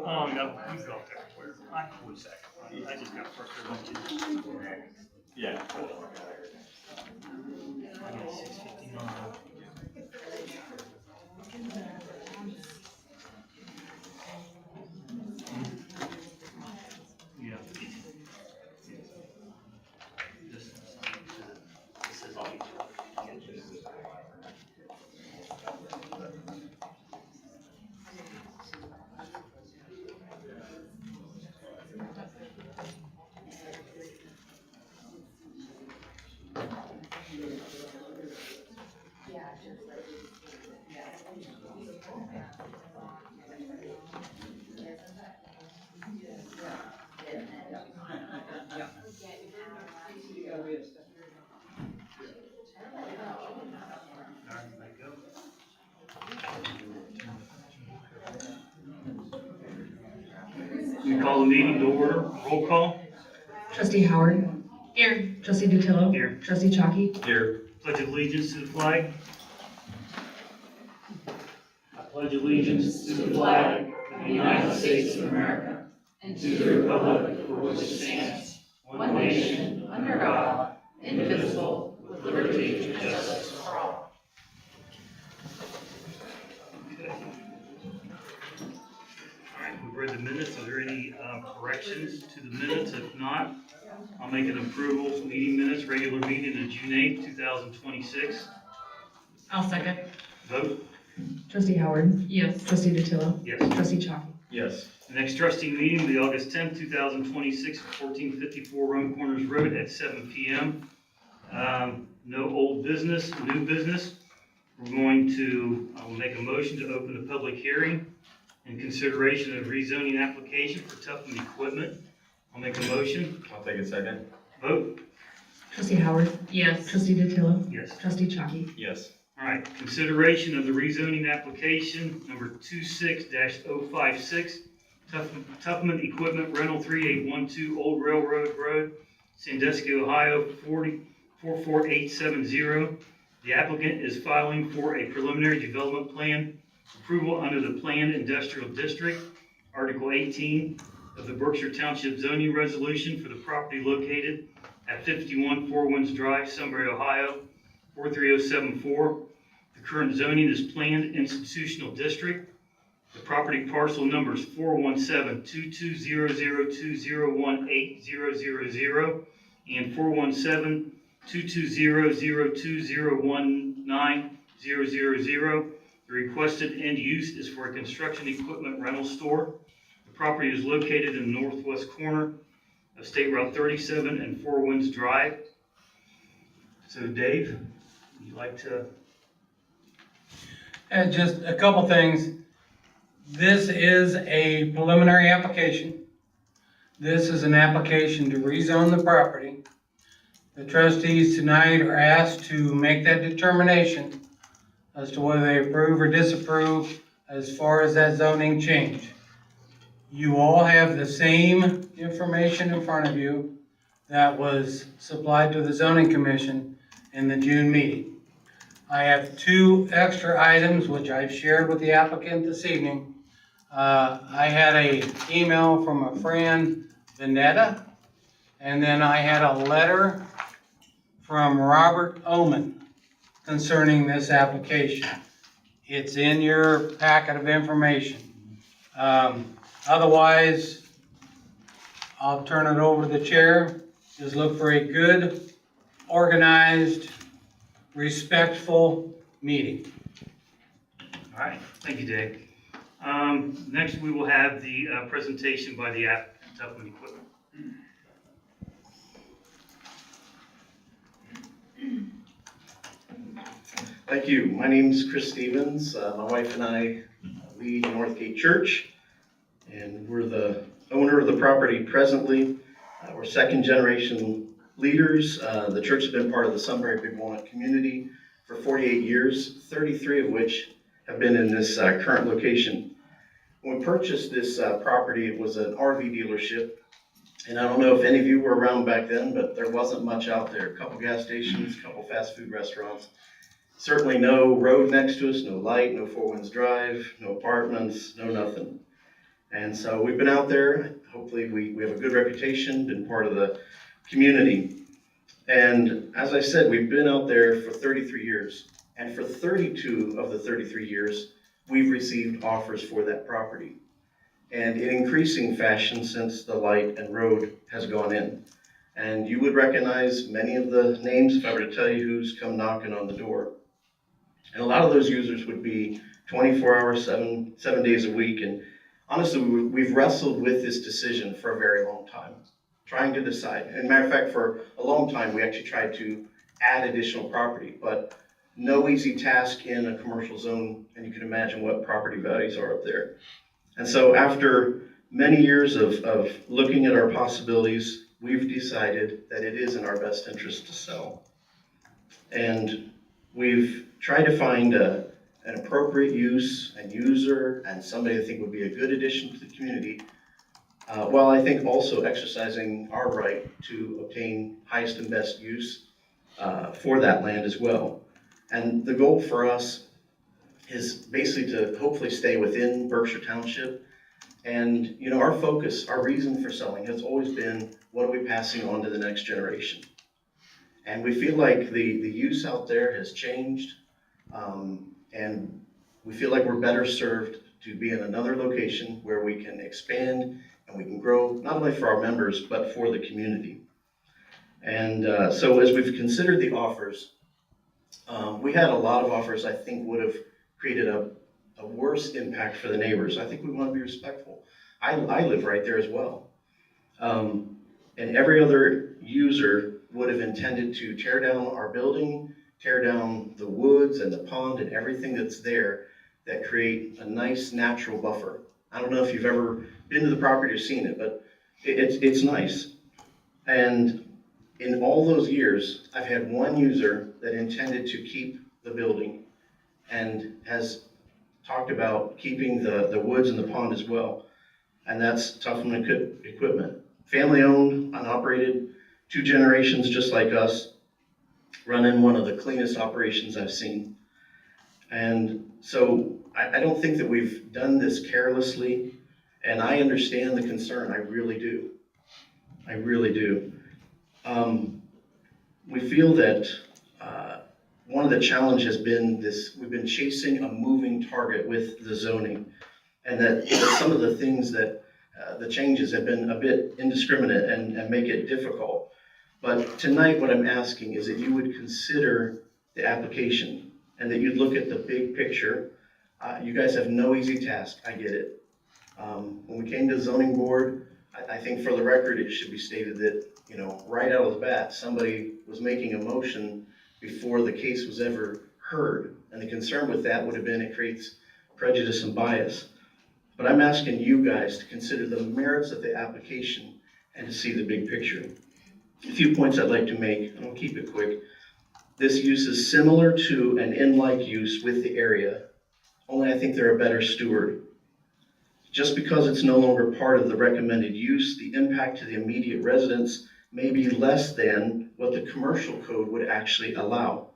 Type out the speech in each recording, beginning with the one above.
Oh, no, you golfed everywhere. I'm 42nd. I just got first or yeah. I got 659. Yeah. This is all. We call the meeting to order. Roll call. Trustee Howard. Here. Trustee Dutillo. Here. Trustee Chalky. Here. Pledge allegiance to the flag. I pledge allegiance to the flag of the United States of America and to the republic for which it stands, one nation, under God, indivisible, with liberty and justice for all. Okay. All right, we've read the minutes. Are there any corrections to the minutes? If not, I'll make an approval. Meeting minutes, regular meeting of June 8th, 2026. I'll second. Vote. Trustee Howard. Yes. Trustee Dutillo. Yes. Trustee Chalky. Yes. The next trustee meeting will be August 10th, 2026, 1454 Rome Corners Road at 7 p.m. No old business, new business. We're going to make a motion to open the public hearing in consideration of rezoning application for Tufman Equipment. I'll make a motion. I'll take a second. Vote. Trustee Howard. Yes. Trustee Dutillo. Yes. Trustee Chalky. Yes. All right, consideration of the rezoning application number 26-056, Tufman Equipment Rental 3812 Old Railroad Road, Sandusky, Ohio 44870. The applicant is filing for a preliminary development plan approval under the Planned Industrial District, Article 18 of the Berkshire Township zoning resolution for the property located at 51 Four Winds Drive, Sunbury, Ohio 43074. The current zoning is Planned Institutional District. The property parcel numbers 417-22002018000 and 417-22002019000. The requested end use is for a construction equipment rental store. The property is located in the northwest corner of State Route 37 and Four Winds Drive. So Dave, would you like to? And just a couple things. This is a preliminary application. This is an application to rezone the property. The trustees tonight are asked to make that determination as to whether they approve or disapprove as far as that zoning change. You all have the same information in front of you that was supplied to the zoning commission in the June meeting. I have two extra items which I've shared with the applicant this evening. I had an email from a friend, Vanetta, and then I had a letter from Robert Oman concerning this application. It's in your packet of information. Otherwise, I'll turn it over to the chair. Just look for a good, organized, respectful meeting. All right, thank you, Dave. Next, we will have the presentation by the applicant, Tufman Equipment. Thank you. My name is Chris Stevens. My wife and I lead Northgate Church, and we're the owner of the property presently. We're second generation leaders. The church has been part of the Sunbury Big Walnut community for 48 years, 33 of which have been in this current location. When we purchased this property, it was an RV dealership, And I don't know if any of you were around back then, but there wasn't much out there. A couple gas stations, a couple fast food restaurants. Certainly no road next to us, no light, no Four Winds Drive, no apartments, no nothing. And so we've been out there. Hopefully we have a good reputation, been part of the community. And as I said, we've been out there for 33 years. And for 32 of the 33 years, we've received offers for that property. And in increasing fashion since the light and road has gone in. And you would recognize many of the names if I were to tell you who's come knocking on the door. And a lot of those users would be 24 hours, seven days a week. And honestly, we've wrestled with this decision for a very long time, trying to decide. And matter of fact, for a long time, we actually tried to add additional property, but no easy task in a commercial zone. And you can imagine what property values are up there. And so after many years of looking at our possibilities, we've decided that it is in our best interest to sell. And we've tried to find an appropriate use and user and somebody I think would be a good addition to the community, while I think also exercising our right to obtain highest and best use for that land as well. And the goal for us is basically to hopefully stay within Berkshire Township. And you know, our focus, our reason for selling has always been, what are we passing on to the next generation? And we feel like the use out there has changed, and we feel like we're better served to be in another location where we can expand and we can grow, not only for our members, but for the community. And so as we've considered the offers, we had a lot of offers I think would have created a worse impact for the neighbors. I think we want to be respectful. I live right there as well. And every other user would have intended to tear down our building, tear down the woods and the pond and everything that's there that create a nice natural buffer. I don't know if you've ever been to the property or seen it, but it's nice. And in all those years, I've had one user that intended to keep the building and has talked about keeping the woods and the pond as well. And that's Tuffman Equipment. Family owned, unoperated, 2 generations just like us, running one of the cleanest operations I've seen. And so I don't think that we've done this carelessly, and I understand the concern, I really do. I really do. We feel that one of the challenges has been this, we've been chasing a moving target with the zoning, and that some of the things that the changes have been a bit indiscriminate and make it difficult. But tonight what I'm asking is that you would consider the application and that you'd look at the big picture. You guys have no easy task, I get it. When we came to the zoning board, I think for the record it should be stated that, you know, right out of the bat, somebody was making a motion before the case was ever heard. And the concern with that would have been it creates prejudice and bias. But I'm asking you guys to consider the merits of the application and to see the big picture. A few points I'd like to make, and I'll keep it quick. This use is similar to an in-like use with the area, only I think they're a better steward. Just because it's no longer part of the recommended use, the impact to the immediate residents may be less than what the commercial code would actually allow.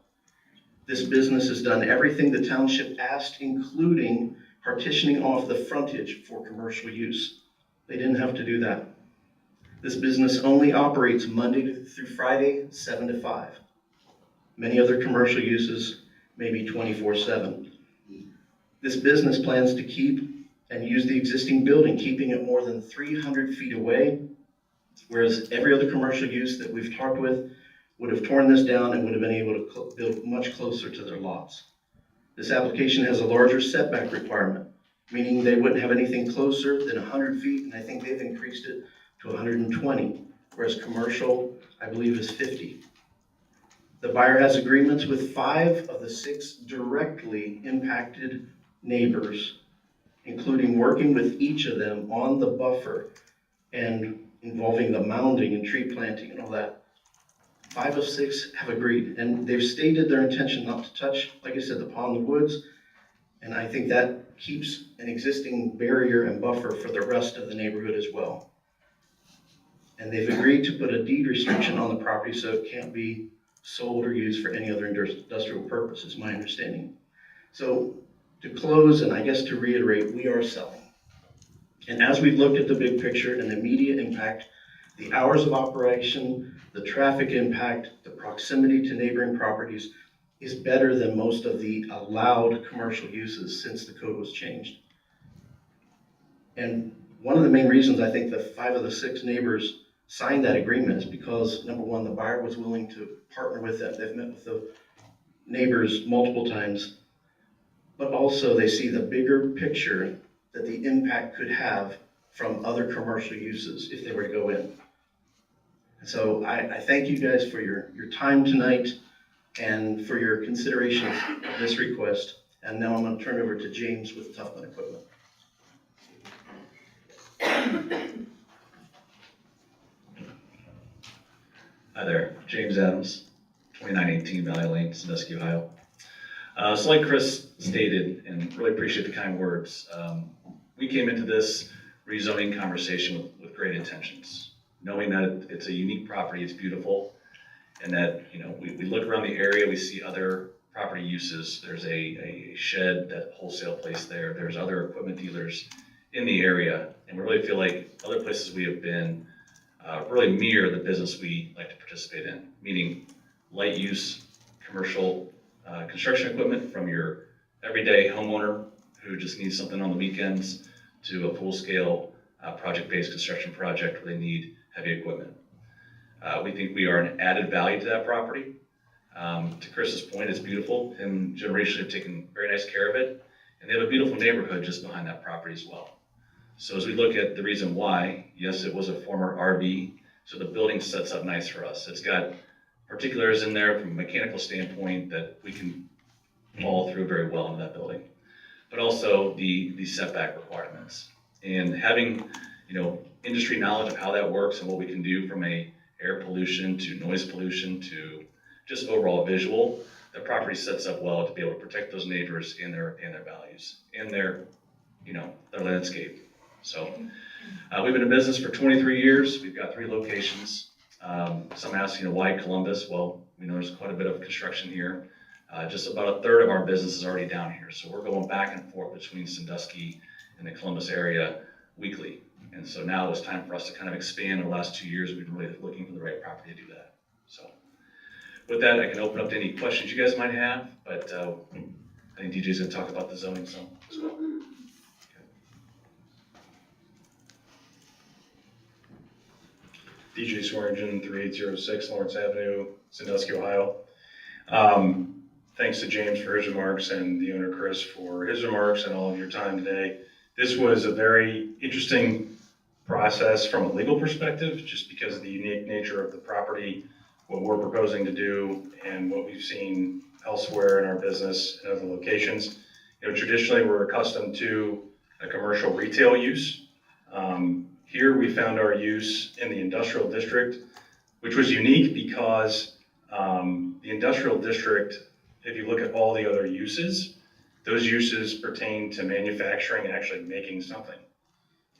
This business has done everything the township asked, including partitioning off the frontage for commercial use. They didn't have to do that. This business only operates Monday through Friday, 7 to 5. Many other commercial uses may be 24/7. This business plans to keep and use the existing building, keeping it more than 300 feet away, whereas every other commercial use that we've talked with would have torn this down and would have been able to build much closer to their lots. This application has a larger setback requirement, meaning they wouldn't have anything closer than 100 feet, and I think they've increased it to 120, whereas commercial, I believe, is 50. The buyer has agreements with 5 of the 6 directly impacted neighbors, including working with each of them on the buffer and involving the mounding and tree planting and all that. 5 of 6 have agreed, and they've stated their intention not to touch, like I said, the pond and woods, and I think that keeps an existing barrier and buffer for the rest of the neighborhood as well. And they've agreed to put a deed restriction on the property so it can't be sold or used for any other industrial purpose, is my understanding. So to close, and I guess to reiterate, we are selling. And as we've looked at the big picture and the immediate impact, the hours of operation, the traffic impact, the proximity to neighboring properties is better than most of the allowed commercial uses since the code was changed. And one of the main reasons I think the 5 of the 6 neighbors signed that agreement is because, number one, the buyer was willing to partner with them. They've met with the neighbors multiple times, but also they see the bigger picture that the impact could have from other commercial uses if they were to go in. And so I thank you guys for your time tonight and for your consideration of this request. And now I'm going to turn it over to James with Toughman Equipment. Hi there, James Adams, 2918 Valley Lane, Sandusky, Ohio. So like Chris stated, and really appreciate the kind words, we came into this rezoning conversation with great intentions, knowing that it's a unique property, it's beautiful, and that, you know, we look around the area, we see other property uses. There's a shed, that wholesale place there. There's other equipment dealers in the area, and we really feel like other places we have been really mirror the business we like to participate in, meaning light use, commercial construction equipment from your everyday homeowner who just needs something on the weekends to a full-scale project-based construction project where they need heavy equipment. We think we are an added value to that property. To Chris's point, it's beautiful. Him and Generation have taken very nice care of it, and they have a beautiful neighborhood just behind that property as well. So as we look at the reason why, yes, it was a former RV, so the building sets up nice for us. It's got particulars in there from a mechanical standpoint that we can fall through very well into that building, but also the setback requirements. And having, you know, industry knowledge of how that works and what we can do from a air pollution to noise pollution to just overall visual, the property sets up well to be able to protect those neighbors and their values and their, you know, their landscape. So we've been in business for 23 years. We've got 3 locations. Some ask, you know, why Columbus? Well, we know there's quite a bit of construction here. Just about 1/3 of our business is already down here. So we're going back and forth between Sandusky and the Columbus area weekly. And so now it's time for us to kind of expand. In the last 2 years, we've been really looking for the right property to do that. So with that, I can open up to any questions you guys might have, but I think DJ's gonna talk about the zoning some as well. DJ Swearingen, 3806 Lawrence Avenue, Sandusky, Ohio. Thanks to James for his remarks and the owner Chris for his remarks and all of your time today. This was a very interesting process from a legal perspective, just because of the unique nature of the property, what we're proposing to do, and what we've seen elsewhere in our business and other locations. You know, traditionally we're accustomed to a commercial retail use. Here we found our use in the industrial district, which was unique because the industrial district, if you look at all the other uses, those uses pertain to manufacturing and actually making something.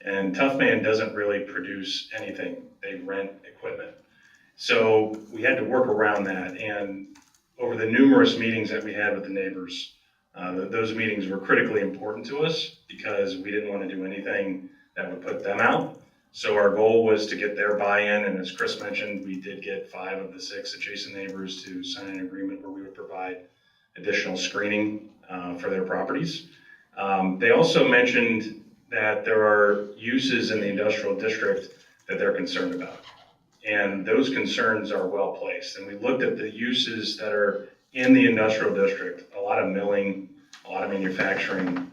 And Toughman doesn't really produce anything. They rent equipment. So we had to work around that. And over the numerous meetings that we had with the neighbors, those meetings were critically important to us because we didn't want to do anything that would put them out. So our goal was to get their buy-in, and as Chris mentioned, we did get 5 of the 6 adjacent neighbors to sign an agreement where we would provide additional screening for their properties. They also mentioned that there are uses in the industrial district that they're concerned about, and those concerns are well placed. And we looked at the uses that are in the industrial district, a lot of milling, a lot of manufacturing,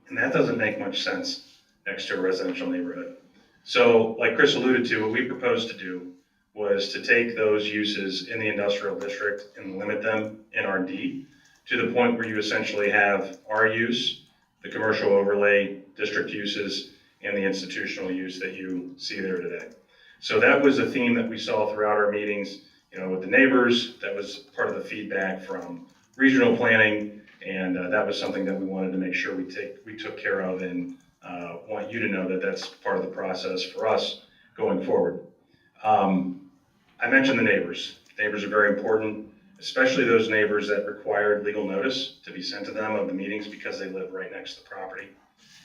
and that doesn't make much sense next to a residential neighborhood. So like Chris alluded to, what we proposed to do was to take those uses in the industrial district and limit them in our deed to the point where you essentially have our use, the commercial overlay district uses, and the institutional use that you see there today. So that was a theme that we saw throughout our meetings, you know, with the neighbors. That was part of the feedback from regional planning, and that was something that we wanted to make sure we took care of, and want you to know that that's part of the process for us going forward. I mentioned the neighbors. Neighbors are very important, especially those neighbors that required legal notice to be sent to them of the meetings because they live right next to the property.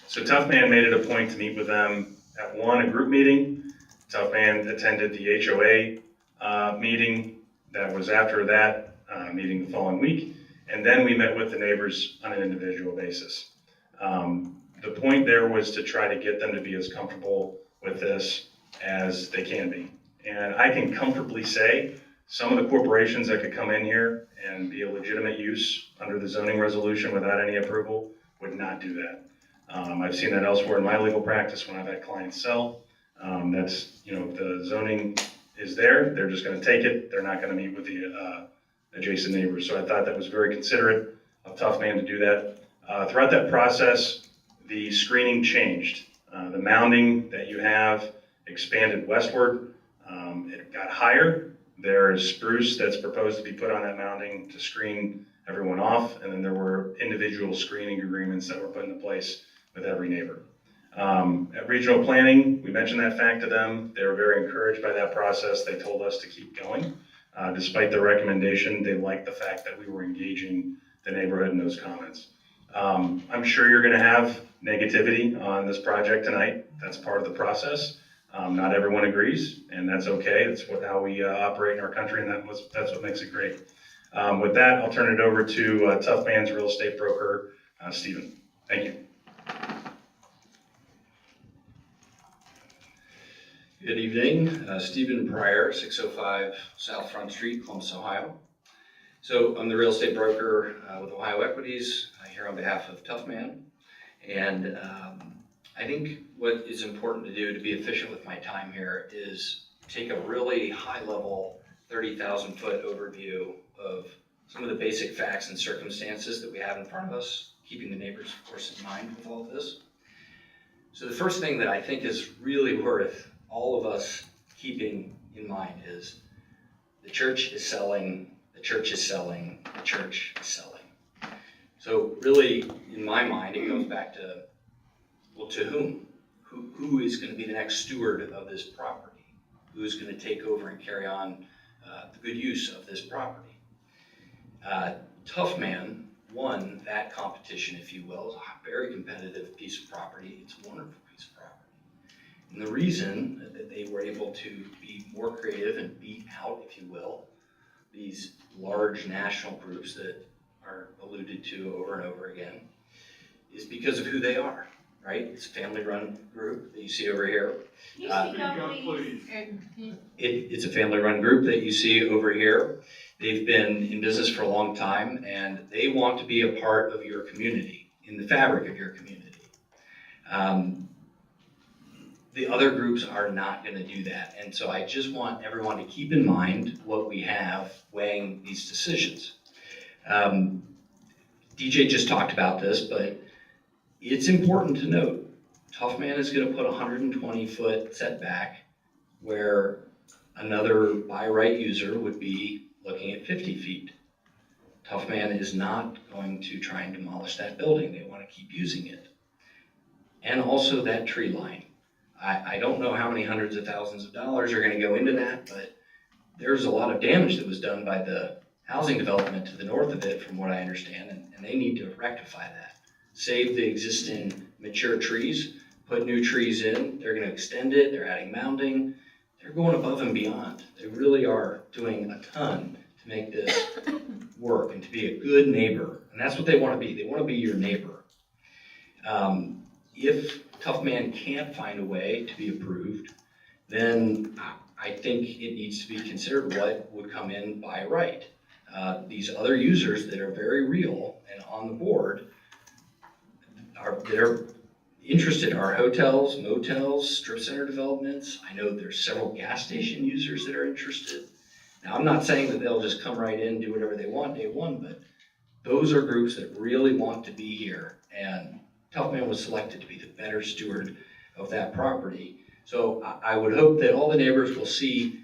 So Tough Man made it a point to meet with them at a group meeting. Tough Man attended the HOA meeting that was after that meeting the following week. And then we met with the neighbors on an individual basis. The point there was to try to get them to be as comfortable with this as they can be. And I can comfortably say some of the corporations that could come in here and be a legitimate use under the zoning resolution without any approval would not do that. I've seen that elsewhere in my legal practice when I've had clients sell. That's, if the zoning is there, they're just gonna take it. They're not gonna meet with the adjacent neighbors. So I thought that was very considerate of Tough Man to do that. Throughout that process, the screening changed. The mounding that you have expanded westward. It got higher. There's spruce that's proposed to be put on that mounding to screen everyone off. And then there were individual screening agreements that were put into place with every neighbor. At regional planning, we mentioned that fact to them. They were very encouraged by that process. They told us to keep going. Despite the recommendation, they liked the fact that we were engaging the neighborhood in those comments. I'm sure you're gonna have negativity on this project tonight. That's part of the process. Not everyone agrees, and that's okay. It's how we operate in our country, and that's what makes it great. With that, I'll turn it over to Tough Man's real estate broker, Stephen. Thank you. Good evening, Stephen Pryor, 605 South Front Street, Columbus, Ohio. So I'm the real estate broker with Ohio Equities here on behalf of Tough Man. And I think what is important to do to be efficient with my time here is take a really high level 30,000 foot overview of some of the basic facts and circumstances that we have in front of us, keeping the neighbors, of course, in mind with all of this. So the first thing that I think is really worth all of us keeping in mind is the church is selling, the church is selling, the church is selling. So really, in my mind, it goes back to, well, to whom? Who is going to be the next steward of this property? Who is going to take over and carry on the good use of this property? Tough Man won that competition, if you will. It's a very competitive piece of property. It's a wonderful piece of property. And the reason that they were able to be more creative and beat out, if you will, these large national groups that are alluded to over and over again is because of who they are, right? It's a family-run group that you see over here. It's a family-run group that you see over here. They've been in business for a long time, and they want to be a part of your community, in the fabric of your community. The other groups are not going to do that. And so I just want everyone to keep in mind what we have weighing these decisions. DJ just talked about this, but it's important to note, Tough Man is going to put a 120-foot setback where another by right user would be looking at 50 feet. Tough Man is not going to try and demolish that building. They want to keep using it. And also that tree line. I don't know how many hundreds of thousands of dollars are going to go into that, but there's a lot of damage that was done by the housing development to the north of it, from what I understand, and they need to rectify that. Save the existing mature trees, put new trees in. They're going to extend it. They're adding mounding. They're going above and beyond. They really are doing a ton to make this work and to be a good neighbor. And that's what they want to be. They want to be your neighbor. If Tough Man can't find a way to be approved, then I think it needs to be considered what would come in by right. These other users that are very real and on the board they're interested are hotels, motels, strip center developments. I know there's several gas station users that are interested. Now, I'm not saying that they'll just come right in, do whatever they want day one, but those are groups that really want to be here. And Tough Man was selected to be the better steward of that property. So I would hope that all the neighbors will see,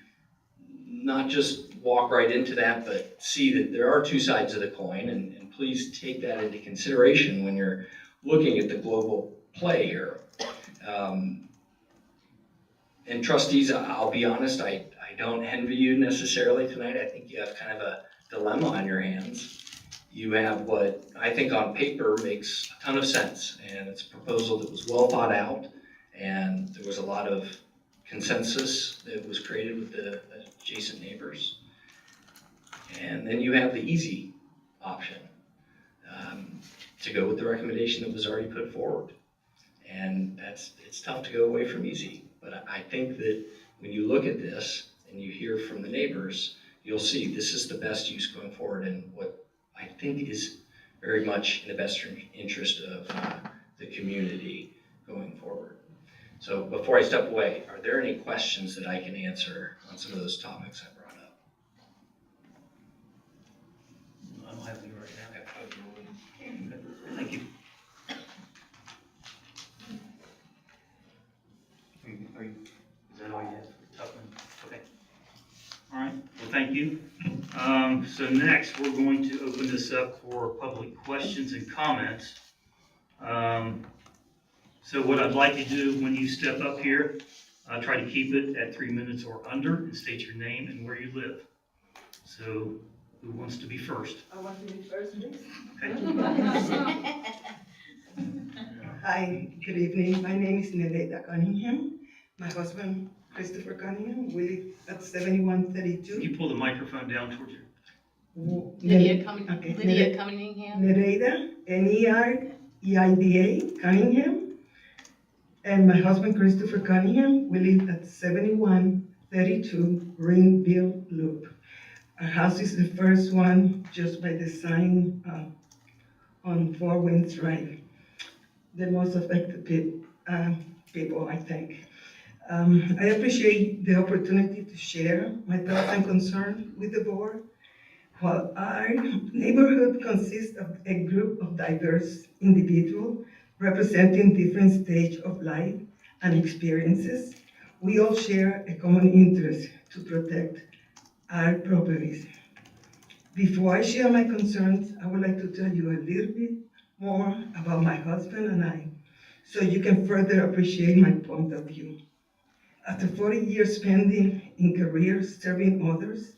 not just walk right into that, but see that there are two sides of the coin, and please take that into consideration when you're looking at the global play here. And And trustees, I'll be honest, I don't envy you necessarily tonight. I think you have kind of a dilemma on your hands. You have what I think on paper makes a ton of sense, and it's a proposal that was well thought out, and there was a lot of consensus that was created with the adjacent neighbors. And then you have the easy option, to go with the recommendation that was already put forward. And it's tough to go away from easy. But I think that when you look at this and you hear from the neighbors, you'll see this is the best use going forward, and what I think is very much in the best interest of the community going forward. So before I step away, are there any questions that I can answer on some of those topics I brought up? I don't have any right now. Thank you. Is that all you have for Tubman? Okay. All right, well, thank you. So next, we're going to open this up for public questions and comments. So what I'd like to do when you step up here, try to keep it at 3 minutes or under, and state your name and where you live. So who wants to be first? I want to be first, please. Okay. Hi, good evening. My name is Nereida Cunningham. My husband, Christopher Cunningham, we live at Can 7132. you pull the microphone down towards you? Lydia Okay. Cunningham. Nereida, Nereida Cunningham. And my husband, Christopher Cunningham, we live at 7132 Ringville Loop. Our house is the first one just by the sign on Four Winds Drive. The most affected people, I think. I appreciate the opportunity to share my thoughts and concerns with the board. While our neighborhood consists of a group of diverse individuals representing different stages of life and experiences, we all share a common interest to protect our properties. Before I share my concerns, I would like to tell you a little bit more about my husband and I, so you can further appreciate my point of view. After 40 years spending in careers serving others,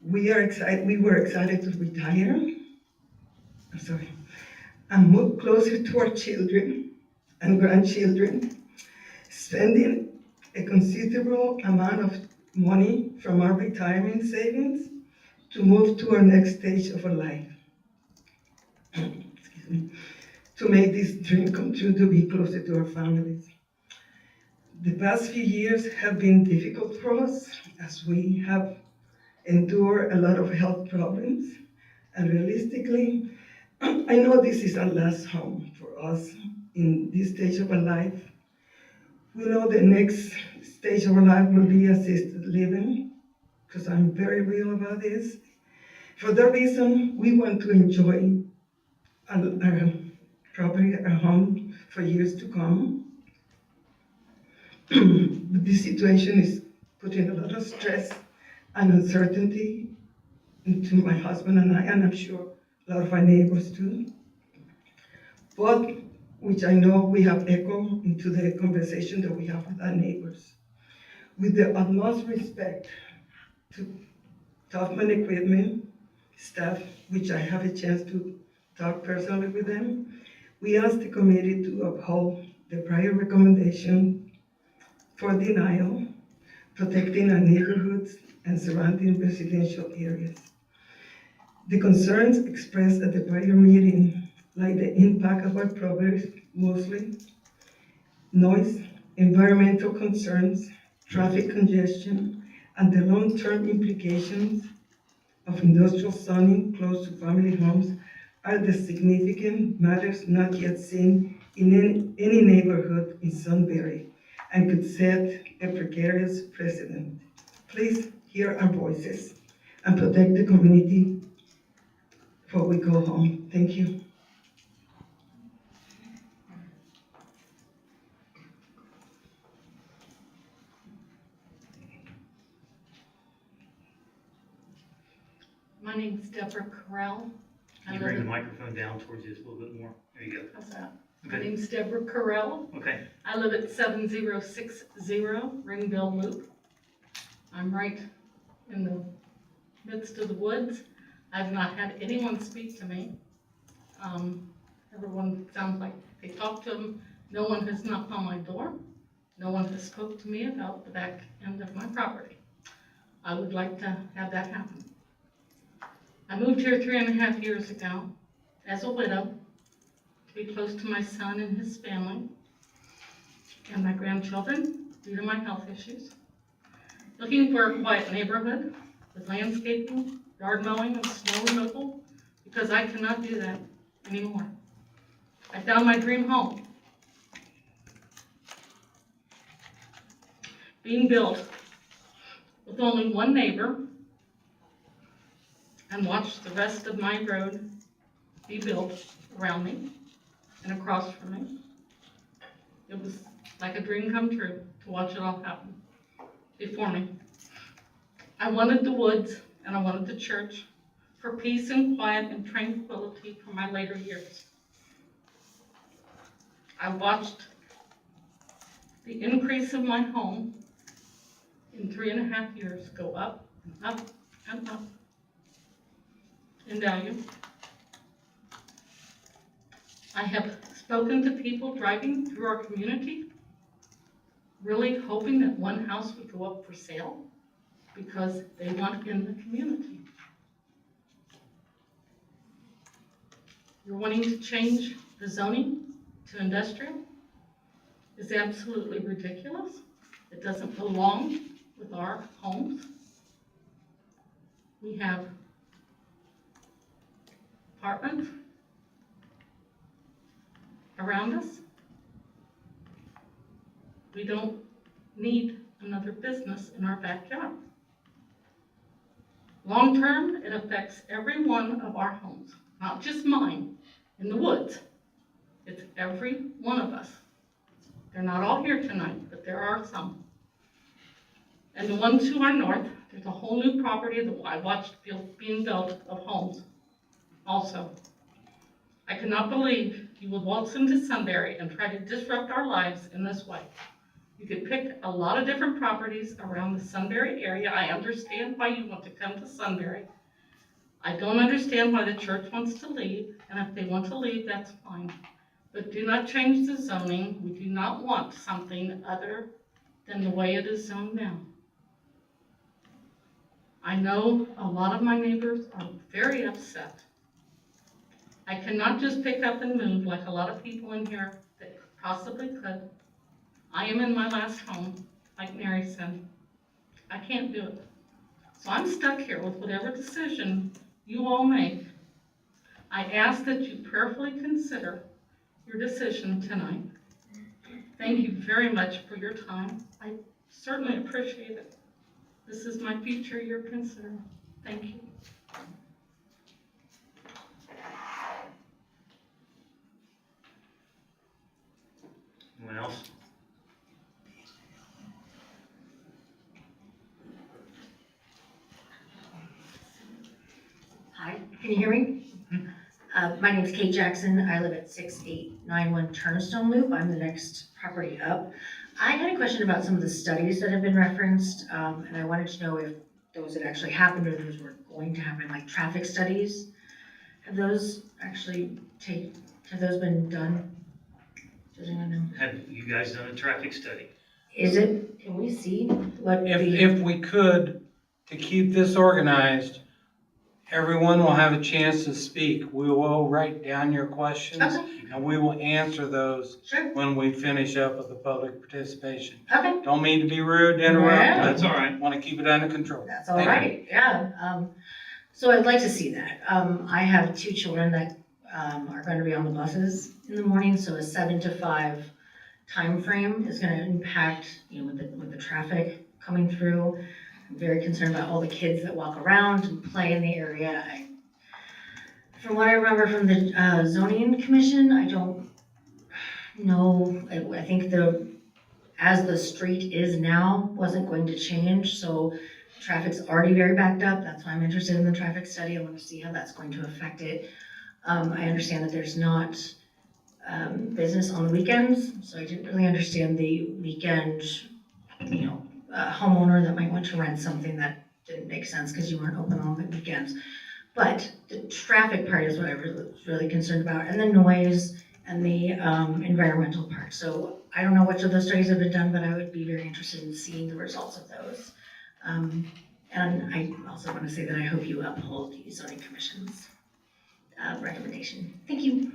we were excited to retire. And move closer to our children and grandchildren, spending a considerable amount of money from our retirement savings to move to our next stage of our life. Excuse me. To make this dream come true, to be closer to our families. The past few years have been difficult for us as we have endured a lot of health problems, and realistically, I know this is our last home for us in this stage of our life. We know the next stage of our life will be assisted living, because I'm very real about this. For that reason, we want to enjoy our property, our home, for years to come. But this situation is putting a lot of stress and uncertainty into my husband and I, and I'm sure a lot of our neighbors too. But, which I know we have echoed into the conversation that we have with our neighbors. With the utmost respect to Tubman Equipment staff, which I have a chance to talk personally with them, we ask the committee to uphold the prior recommendation for denial, protecting our neighborhoods and surrounding residential areas. The concerns expressed at the prior meeting, like the impact of our properties, mostly noise, environmental concerns, traffic congestion, and the long-term implications of industrial zoning close to family homes, are the significant matters not yet seen in any neighborhood in Sunbury, and could set a precarious precedent. Please hear our voices and protect the community before we go home. Thank you. My name's Deborah Carell. Can you bring the microphone down towards you just a little bit more? There you go. How's that? My Okay, name's Deborah Carell. okay, I live at 7060 Ringville Loop. I'm right in the midst of the woods. I've not had anyone speak to me. Everyone sounds like they talk to them. No one has knocked on my door. No one has spoke to me about the back end of my property. I would like to have that happen. I moved here 3.5 years ago as a widow to be close to my son and his family and my grandchildren due to my health issues. Looking for a quiet neighborhood with landscaping, yard mowing, and snow removal because I cannot do that anymore. I found my dream home. Being built with only one neighbor and watched the rest of my road be built around me and across from me. It was like a dream come true to watch it all happen before me. I wanted the woods and I wanted the church for peace and quiet and tranquility for my later years. I watched the increase of my home in 3.5 years go up and up and up in value. I have spoken to people driving through our community, really hoping that one house would go up for sale because they want in the community. You're wanting to change the zoning to industrial is absolutely ridiculous. It doesn't belong with our homes. We have apartments around us. We don't need another business in our backyard. Long term, it affects every one of our homes, not just mine in the woods. It's every one of us. They're not all here tonight, but there are some. And the ones who are north, there's a whole new property that I watched being built of homes also. I cannot believe you would waltz into Sunbury and try to disrupt our lives in this way. You could pick a lot of different properties around the Sunbury area. I understand why you want to come to Sunbury. I don't understand why the church wants to leave, and if they want to leave, that's fine. But do not change the zoning. We do not want something other than the way it is zoned now. I know a lot of my neighbors are very upset. I cannot just pick up and move like a lot of people in here that possibly could. I am in my last home, like Mary said. I can't do it. So I'm stuck here with whatever decision you all make. I ask that you prayerfully consider your decision tonight. Thank you very much for your time. I certainly appreciate it. This is my future you're considering. Thank you. anyone else? Hi, can you hear me? My name's Kate Jackson. I live at 6891 Turnstone Loop. I'm the next property up. I had a question about some of the studies that have been referenced, and I wanted to know if those had actually happened or those were going to happen, like traffic studies. Have those actually have those been done? Does anyone know? Have you guys done a traffic study? Is it, can we see what If we could, to keep this organized, everyone will have a chance to speak. We will write down your questions Okay, and we will answer those sure, when we finish up with the public participation. okay, Don't mean to be rude, to interrupt, Yeah. That's all right. but want to keep it under control. that's all Thank you. right, yeah. So I'd like to see that. I have 2 children that are going to be on the buses in the morning, so a 7 to 5 time frame is going to impact, with the traffic coming through. I'm very concerned about all the kids that walk around and play in the area. From what I remember from the zoning commission, I don't know. I think as the street is now wasn't going to change, so traffic's already very backed up. That's why I'm interested in the traffic study. I want to see how that's going to affect it. I understand that there's not business on the weekends, so I didn't really understand the weekend, homeowner that might want to rent something that didn't make sense because you weren't open on the weekends. But the traffic part is what I was really concerned about, and the noise and the environmental part. So I don't know which of those studies have been done, but I would be very interested in seeing the results of those. And I also want to say that I hope you uphold the zoning commission's recommendation. Thank you.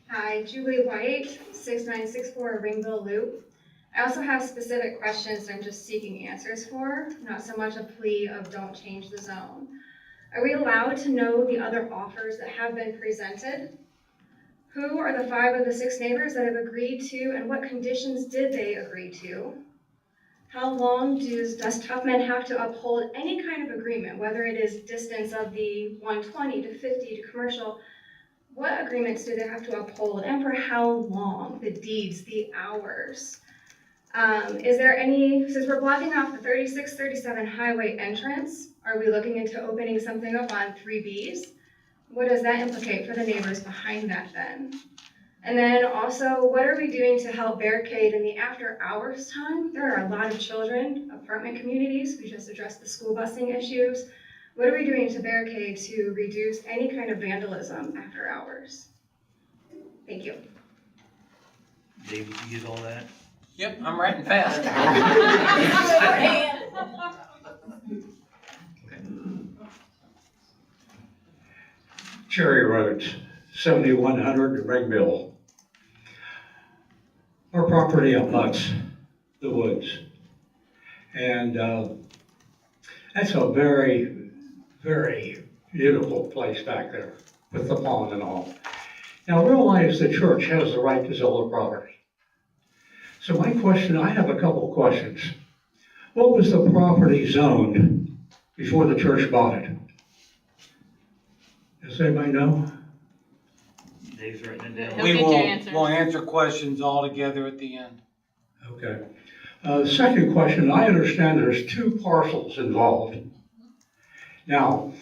Hi, Julie White, 6964 Ringville Loop. I also have specific questions I'm just seeking answers for, not so much a plea of don't change the zone. Are we allowed to know the other offers that have been presented? Who are the 5 of the 6 neighbors that have agreed to, and what conditions did they agree to? How long does Tufman have to uphold any kind of agreement, whether it is distance of the 120 to 50 to commercial? What agreements do they have to uphold, and for how long? The deeds, the hours. Is there any, since we're blocking off the 3637 highway entrance, are we looking into opening something up on 3Bs? What does that implicate for the neighbors behind that then? And then also, what are we doing to help barricade in the after hours time? There are a lot of children, apartment communities. We just addressed the school busing issues. What are we doing to barricade to reduce any kind of vandalism after hours? Thank you. Dave, did you get all that? Yep, I'm writing fast. Cherry Road, 7100 Ringville. Our property abuts the woods. And that's a very, very beautiful place back there with the pond and all. Now realize the church has the right to sell the property. So my question, I have a couple of questions. What was the property zoned before the church bought it? Does anybody know? Dave's writing it down. We will answer questions all together at the end. Okay. Second question, I understand there's 2 parcels involved. Now,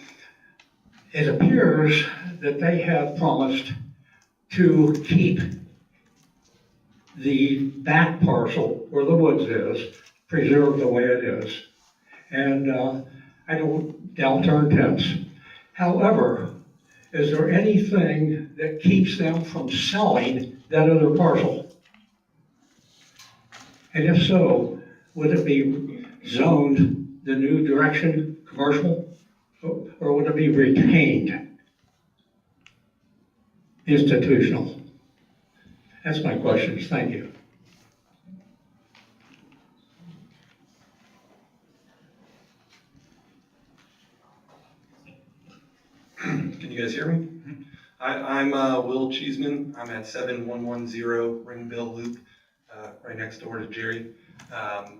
it appears that they have promised to keep the back parcel where the woods is, preserved the way it is. And I don't downturn tents. However, is there anything that keeps them from selling that other parcel? And if so, would it be zoned the new direction, commercial, or would it be retained institutional? That's my questions, thank you. Can you guys hear me? I'm Will Cheeseman. I'm at 7110 Ringville Loop, right next door to Jerry.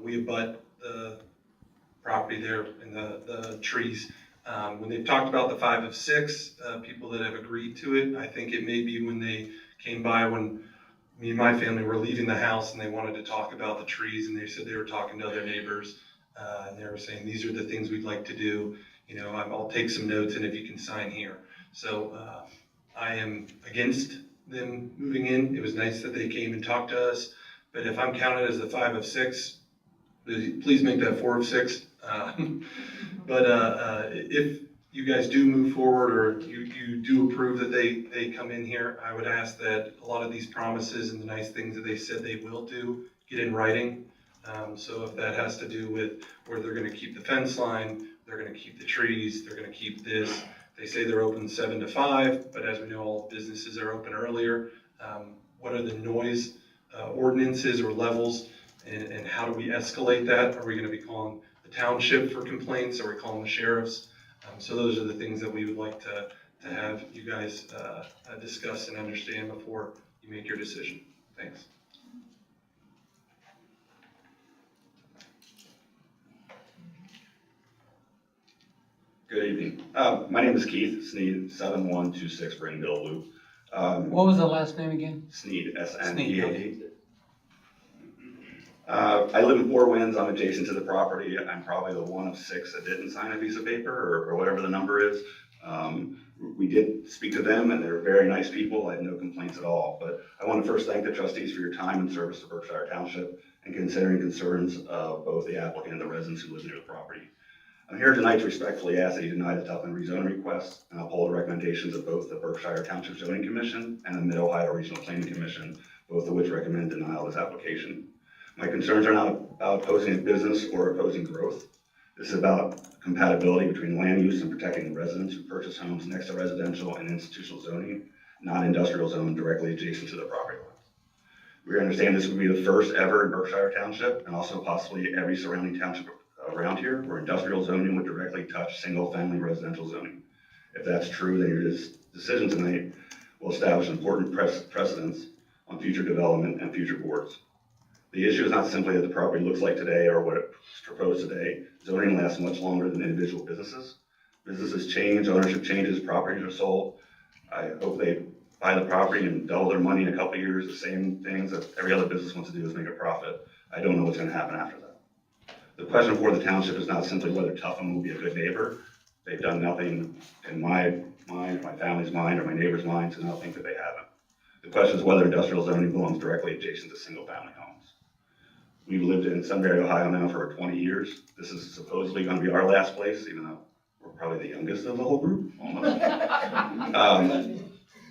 We abut the property there in the trees. When they've talked about the 5 of 6 people that have agreed to it, I think it may be when they came by when me and my family were leaving the house and they wanted to talk about the trees, and they said they were talking to other neighbors and they were saying, these are the things we'd like to do. You know, I'll take some notes and if you can sign here. So I am against them moving in. It was nice that they came and talked to us, but if I'm counted as the 5 of 6, please make that 4 of 6. But if you guys do move forward or you do approve that they come in here, I would ask that a lot of these promises and the nice things that they said they will do get in writing. So if that has to do with where they're going to keep the fence line, they're going to keep the trees, they're going to keep this. They say they're open 7 to 5, but as we know, all businesses are open earlier. What are the noise ordinances or levels, and how do we escalate that? Are we going to be calling the township for complaints? Are we calling the sheriffs? So those are the things that we would like to have you guys discuss and understand before you make your decision. Thanks. Good evening. My name is Keith Sneed, 7126 Ringville Loop. What was the last name again? Sneed, S-N-E-A-D. I live in Four Winds. I'm adjacent to the property. I'm probably the one of 6 that didn't sign a piece of paper or whatever the number is. We did speak to them, and they're very nice people. I had no complaints at all. But I want to first thank the trustees for your time and service to Berkshire Township and considering concerns of both the applicant and the residents who live near the property. I'm here tonight to respectfully ask that you deny the Tupman rezone request and uphold the recommendations of both the Berkshire Township Zoning Commission and the Mid-Ohio Regional Planning Commission, both of which recommend denial of this application. My concerns are not about opposing a business or opposing growth. This is about compatibility between land use and protecting the residents who purchase homes next to residential and institutional zoning, not industrial zone directly adjacent to the property lines. We understand this would be the first ever in Berkshire Township and also possibly every surrounding township around here where industrial zoning would directly touch single-family residential zoning. If that's true, then your decision tonight will establish important precedents on future development and future boards. The issue is not simply that the property looks like today or what is proposed today. Zoning lasts much longer than individual businesses. Businesses change, ownership changes, properties are sold. I hope they buy the property and double their money in a couple of years. The same things that every other business wants to do is make a profit. I don't know what's going to happen after that. The question for the township is not simply whether Tupman will be a good neighbor. They've done nothing in my mind, my family's mind, or my neighbor's mind to not think that they haven't. The question is whether industrial zoning belongs directly adjacent to single-family homes. We've lived in Sunbury, Ohio now for 20 years. This is supposedly going to be our last place, even though we're probably the youngest of the whole group, almost.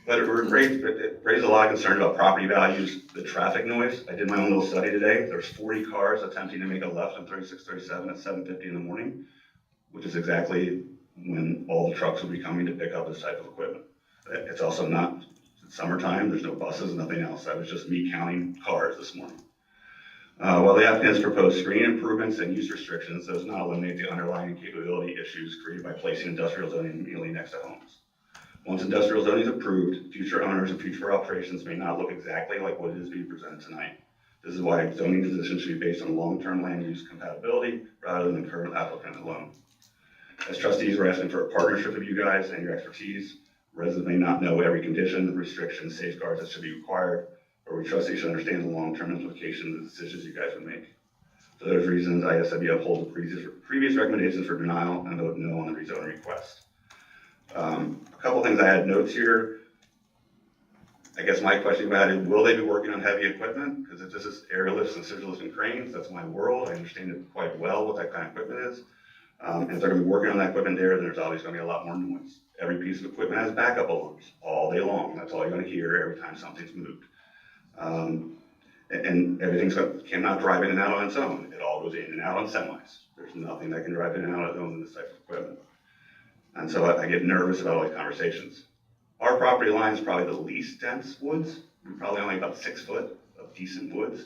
But it raised a lot of concern about property values, the traffic noise. I did my own little study today. There's 40 cars attempting to make a left on 3637 at 7:50 in the morning, which is exactly when all the trucks will be coming to pick up this type of equipment. It's also not summertime. There's no buses, nothing else. That was just me counting cars this morning. While the applicants propose screen improvements and use restrictions, those not eliminate the underlying capability issues created by placing industrial zoning immediately next to homes. Once industrial zoning is approved, future owners and future operations may not look exactly like what is being presented tonight. This is why zoning decisions should be based on long-term land use compatibility rather than the current applicant alone. As trustees, we're asking for a partnership of you guys and your expertise. Residents may not know every condition, restriction, safeguards that should be required, but we trustees should understand the long-term implications of the decisions you guys would make. For those reasons, I ask that we uphold the previous recommendations for denial and vote no on the rezoning request. A couple things I had notes here. I guess my question about it, will they be working on heavy equipment? Because if this is aerial lifts and scissor lifts and cranes, that's my world. I understand it quite well what that kind of equipment is. And if they're going to be working on that equipment there, then there's always going to be a lot more noise. Every piece of equipment has backup alarms all day long. That's all you're going to hear every time something's moved. And everything's cannot drive in and out on its own. It all goes in and out on semis. There's nothing that can drive in and out on its own in this type of equipment. And so I get nervous about all these conversations. Our property line is probably the least dense woods. We're probably only about 6 foot of decent woods.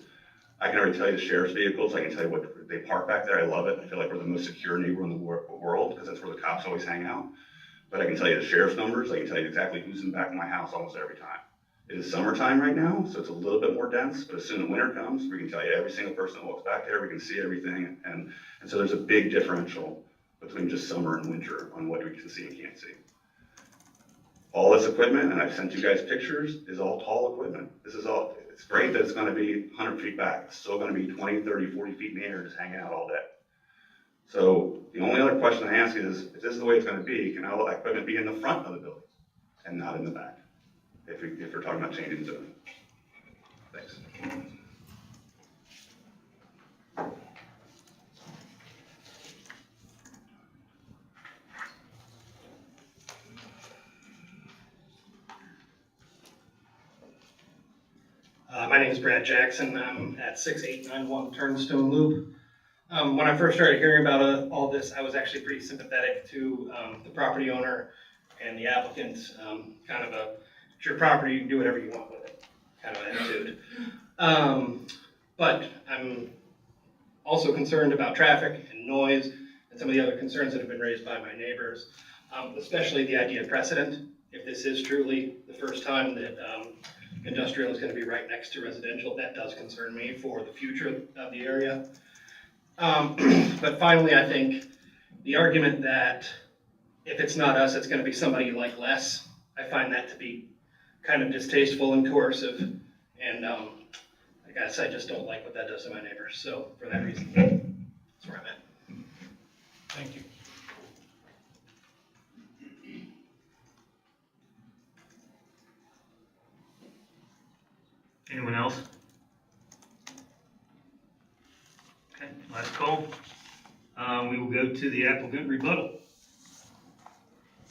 I can already tell you the sheriff's vehicles. I can tell you what they park back there. I love it. I feel like we're the most secure neighbor in the world because that's where the cops always hang out. But I can tell you the sheriff's numbers. I can tell you exactly who's in the back of my house almost every time. It is summertime right now, so it's a little bit more dense, but as soon as winter comes, we can tell you every single person that walks back there, we can see everything, and so there's a big differential between just summer and winter on what we can see and can't see. All this equipment, and I've sent you guys pictures, is all tall equipment. This is all, it's great that it's gonna be 100 feet back. It's still gonna be 20, 30, 40 feet in the air just hanging out all day. So the only other question I ask is, if this is the way it's gonna be, can all that equipment be in the front of the building and not in the back? If we're talking about changing zoning. Thanks. My name is Brad Jackson. I'm at 6891 Turnstone Loop. When I first started hearing about all this, I was actually pretty sympathetic to the property owner and the applicant, kind of a, it's your property, you can do whatever you want with it, kind of attitude. But I'm also concerned about traffic and noise and some of the other concerns that have been raised by my neighbors, especially the idea of precedent. If this is truly the first time that industrial is going to be right next to residential, that does concern me for the future of the area. But finally, I think the argument that if it's not us, it's going to be somebody you like less, I find that to be kind of distasteful and coercive. And I guess I just don't like what that does to my neighbors, so for that reason, that's where I'm at. Thank you. Anyone else? Okay, last call. We will go to the applicant rebuttal.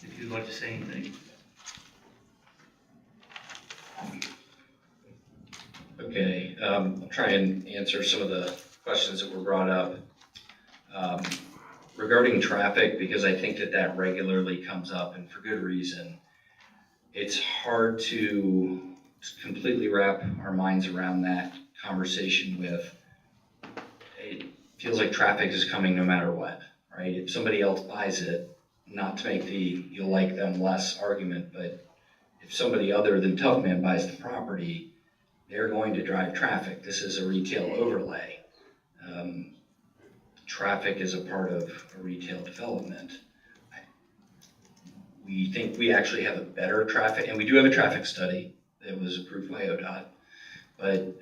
If you'd like to say anything. Okay, I'll try and answer some of the questions that were brought up. Regarding traffic, because I think that that regularly comes up, and for good reason. It's hard to completely wrap our minds around that conversation with, it feels like traffic is coming no matter what, right? If somebody else buys it, not to make the you'll like them less argument, but if somebody other than Tough Man buys the property, they're going to drive traffic. This is a retail overlay. Traffic is a part of a retail development. We think we actually have a better traffic, and we do have a traffic study that was approved by ODOT, but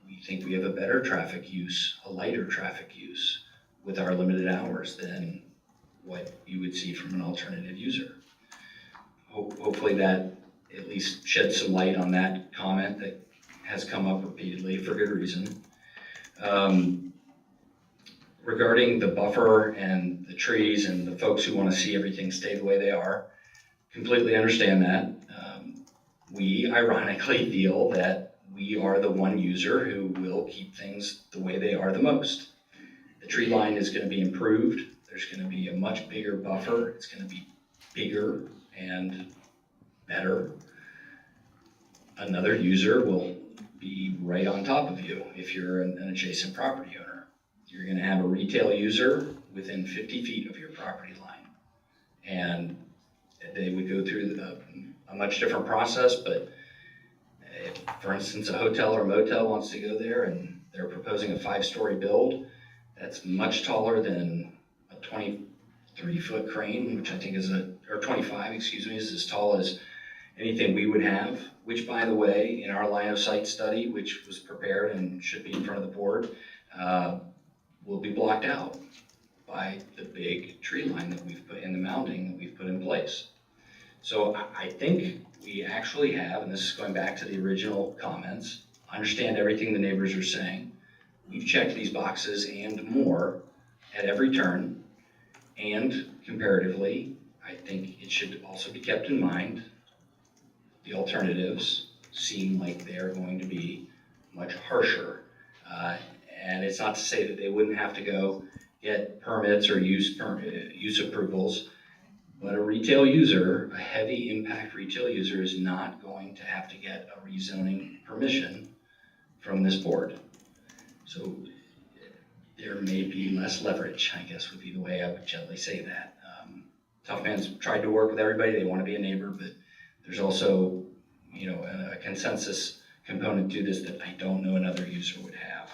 we think we have a better traffic use, a lighter traffic use with our limited hours than what you would see from an alternative user. Hopefully that at least sheds some light on that comment that has come up repeatedly for good reason. Regarding the buffer and the trees and the folks who want to see everything stay the way they are, completely understand that. We ironically feel that we are the one user who will keep things the way they are the most. The tree line is going to be improved. There's going to be a much bigger buffer. It's going to be bigger and better. Another user will be right on top of you if you're an adjacent property owner. You're going to have a retail user within 50 feet of your property line. And they would go through a much different process, but if, for instance, a hotel or motel wants to go there and they're proposing a 5-story build, that's much taller than a 23-foot crane, which I think is or 25, excuse me, is as tall as anything we would have, which, by the way, in our line of sight study, which was prepared and should be in front of the board, will be blocked out by the big tree line that we've put in, the mounding that we've put in place. So I think we actually have, and this is going back to the original comments, understand everything the neighbors are saying. We've checked these boxes and more at every turn, and comparatively, I think it should also be kept in mind the alternatives seem like they're going to be much harsher. And it's not to say that they wouldn't have to go get permits or use approvals, but a retail user, a heavy impact retail user, is not going to have to get a rezoning permission from this board. So there may be less leverage, I guess would be the way I would gently say that. Tough Man's tried to work with everybody. They want to be a neighbor, but there's also, a consensus component to this that I don't know another user would have.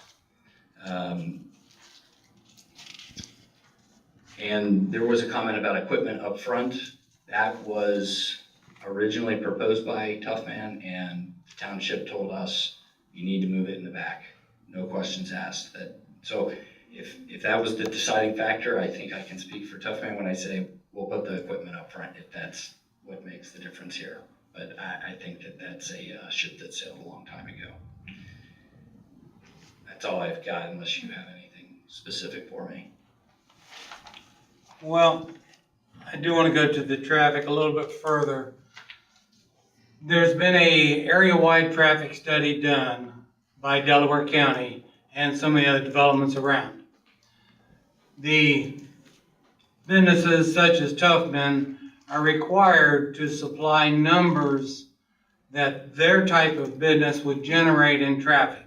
And there was a comment about equipment up front. That was originally proposed by Tough Man, and the township told us you need to move it in the back. No questions asked. So if that was the deciding factor, I think I can speak for Tough Man when I say we'll put the equipment up front if that's what makes the difference here. But I think that's a ship that sailed a long time ago. That's all I've got, unless you have anything specific for me. Well, I do want to go to the traffic a little bit further. There's been a area-wide traffic study done by Delaware County and some of the other developments around. The businesses such as Tough Man are required to supply numbers that their type of business would generate in traffic.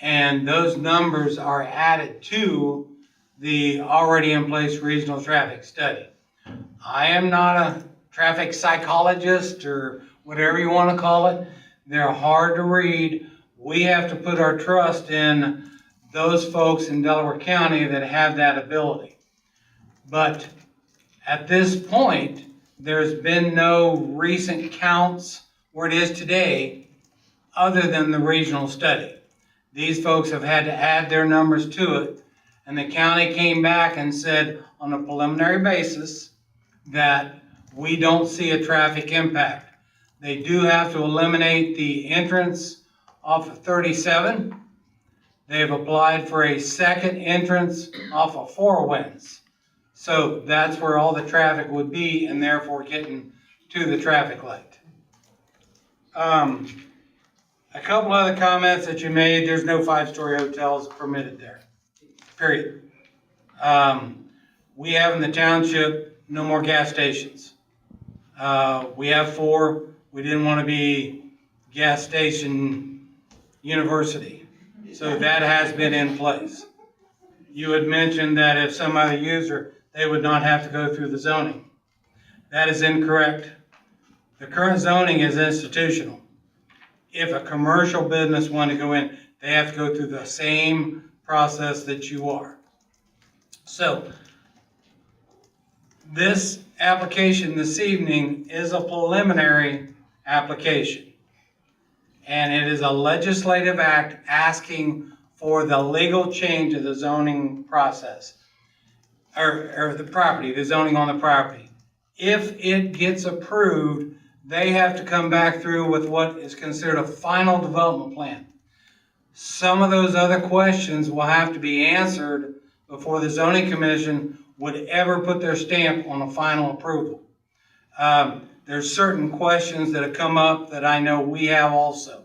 And those numbers are added to the already in place regional traffic study. I am not a traffic psychologist or whatever you want to call it. They're hard to read. We have to put our trust in those folks in Delaware County that have that ability. But at this point, there's been no recent counts where it is today other than the regional study. These folks have had to add their numbers to it, and the county came back and said on a preliminary basis that we don't see a traffic impact. They do have to eliminate the entrance off of 37. They've applied for a second entrance off of Four Winds. So that's where all the traffic would be, and therefore getting to the traffic light. A couple other comments that you made, there's no 5-story hotels permitted there, period. We have in the township no more gas stations. We have 4, we didn't want to be gas station university. So that has been in place. You had mentioned that if some other user, they would not have to go through the zoning. That is incorrect. The current zoning is institutional. If a commercial business wanted to go in, they have to go through the same process that you are. So this application this evening is a preliminary application. And it is a legislative act asking for the legal change of the zoning process, or the property, the zoning on the property. If it gets approved, they have to come back through with what is considered a final development plan. Some of those other questions will have to be answered before the zoning commission would ever put their stamp on a final approval. There's certain questions that have come up that I know we have also.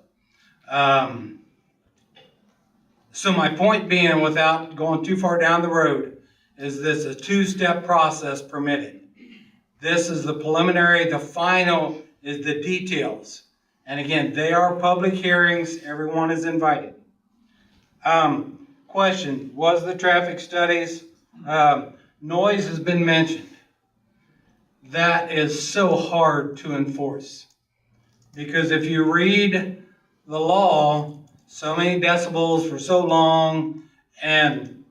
So my point being, without going too far down the road, is this a 2-step process permitted. This is the preliminary, the final is the details. And again, they are public hearings, everyone is invited. Question, was the traffic studies, noise has been mentioned. That is so hard to enforce. Because if you read the law, so many decibels for so long, and